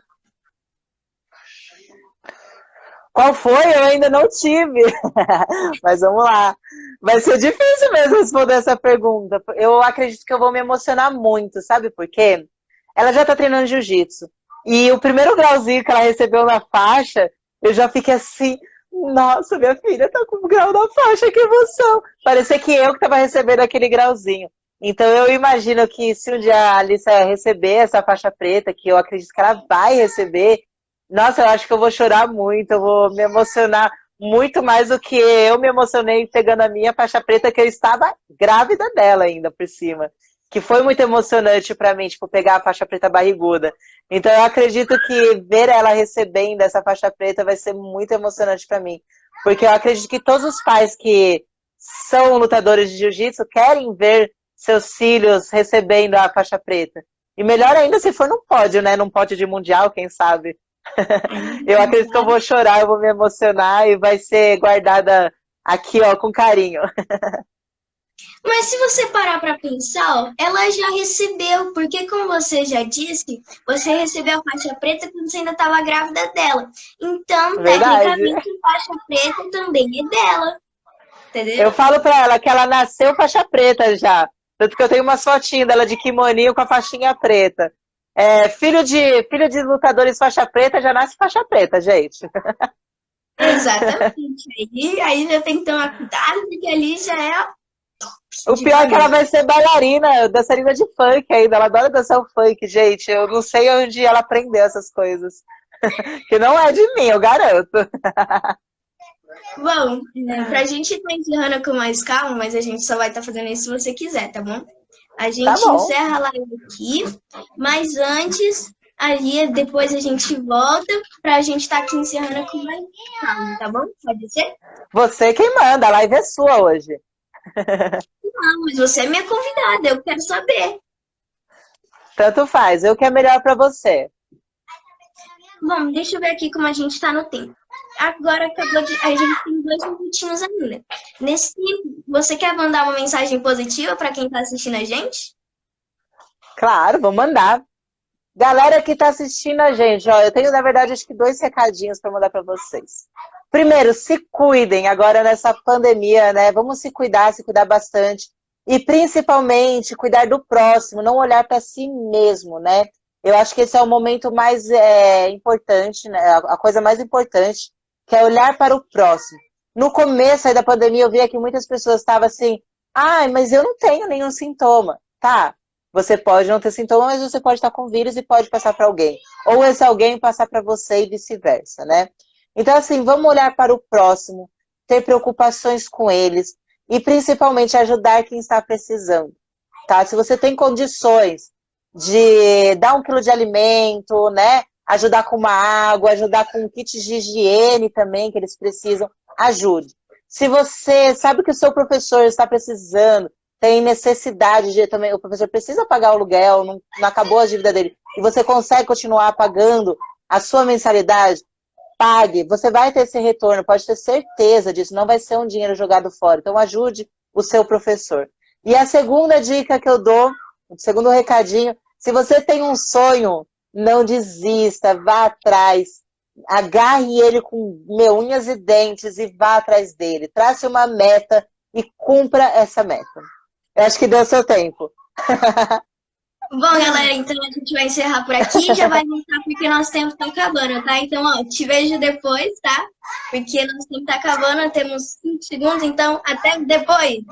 Qual foi? Eu ainda não tive. Mas vamos lá. Vai ser difícil mesmo responder essa pergunta. Eu acredito que eu vou me emocionar muito, sabe por quê? Ela já tá treinando jiu-jitsu. E o primeiro grauzinho que ela recebeu na faixa, eu já fiquei assim, Nossa, minha filha tá com o grau da faixa, que emoção. Parecia que eu que tava recebendo aquele grauzinho. Então eu imagino que se um dia a Alissa receber essa faixa preta, que eu acredito que ela vai receber, nossa, eu acho que eu vou chorar muito, eu vou me emocionar muito mais do que eu me emocionei pegando a minha faixa preta, que eu estava grávida dela ainda por cima. Que foi muito emocionante pra mim, tipo, pegar a faixa preta barriguda. Então eu acredito que ver ela recebendo essa faixa preta vai ser muito emocionante pra mim. Porque eu acredito que todos os pais que são lutadores de jiu-jitsu querem ver seus filhos recebendo a faixa preta. E melhor ainda se for num pódio, né? Num pódio de mundial, quem sabe. Eu acredito que eu vou chorar, eu vou me emocionar e vai ser guardada aqui, ó, com carinho. Mas se você parar para pensar, ó, ela já recebeu, porque como você já disse, você recebeu a faixa preta quando você ainda estava grávida dela. Então, Verdade. tecnicamente, a faixa preta também é dela, Eu entendeu? falo pra ela que ela nasceu faixa preta já. Tanto que eu tenho umas fotinhas dela de kimoninho com a faixinha preta. É, filho de lutadores faixa preta já nasce faixa preta, gente. Exatamente. Aí já tem que tomar cuidado, porque ali já é O de pior é que ela valor. vai ser bailarina, dançarina de funk ainda. Ela adora dançar o funk, gente. Eu não sei onde ela aprendeu essas coisas. Que não é de mim, eu garanto. Bom, pra gente estar encerrando com mais calma, mas a gente só vai estar fazendo isso se você quiser, tá bom? A Tá gente bom. encerra a live aqui, mas antes, ali, depois a gente volta pra gente estar aqui encerrando com mais calma, tá bom? Pode ser? Você quem manda, a live é sua hoje. Não, mas você é minha convidada, eu quero saber. Tanto faz, eu que é melhor pra você. Bom, deixa eu ver aqui como a gente tá no tempo. Agora acabou de. A gente tem 2 minutinhos ainda. Nesse tempo, você quer mandar uma mensagem positiva para quem tá assistindo a gente? Claro, vou mandar. Galera que está assistindo a gente, ó, eu tenho, na verdade, acho que 2 recadinhos para mandar para vocês. Primeiro, se cuidem agora nessa pandemia, né? Vamos se cuidar bastante. E principalmente cuidar do próximo, não olhar para si mesmo, né? Eu acho que esse é o momento mais importante, né? A coisa mais importante, que é olhar para o próximo. No começo aí da pandemia, eu via que muitas pessoas estavam assim, ai, mas eu não tenho nenhum sintoma. Tá, você pode não ter sintoma, mas você pode estar com vírus e pode passar para alguém. Ou esse alguém passar para você e vice-versa, né? Então, assim, vamos olhar para o próximo, ter preocupações com eles e principalmente ajudar quem está precisando, tá? Se você tem condições de dar 1 quilo de alimento, né? Ajudar com uma água, ajudar com kits de higiene também que eles precisam, ajude. Se você sabe que o seu professor está precisando, tem necessidade de também, o professor precisa pagar o aluguel, não acabou a dívida dele, e você consegue continuar pagando a sua mensalidade, pague, você vai ter esse retorno, pode ter certeza disso, não vai ser um dinheiro jogado fora. Então ajude o seu professor. E a segunda dica que eu dou, o segundo recadinho, se você tem um sonho, não desista, vá atrás, agarre ele com unhas e dentes e vá atrás dele. Trace uma meta e cumpra essa meta. Eu acho que deu seu tempo. Bom, galera, então a gente vai encerrar por aqui e já vai voltar porque nosso tempo tá acabando, tá? Então, ó, te vejo depois, tá? Porque nosso tempo tá acabando, temos 5 segundos, então até depois.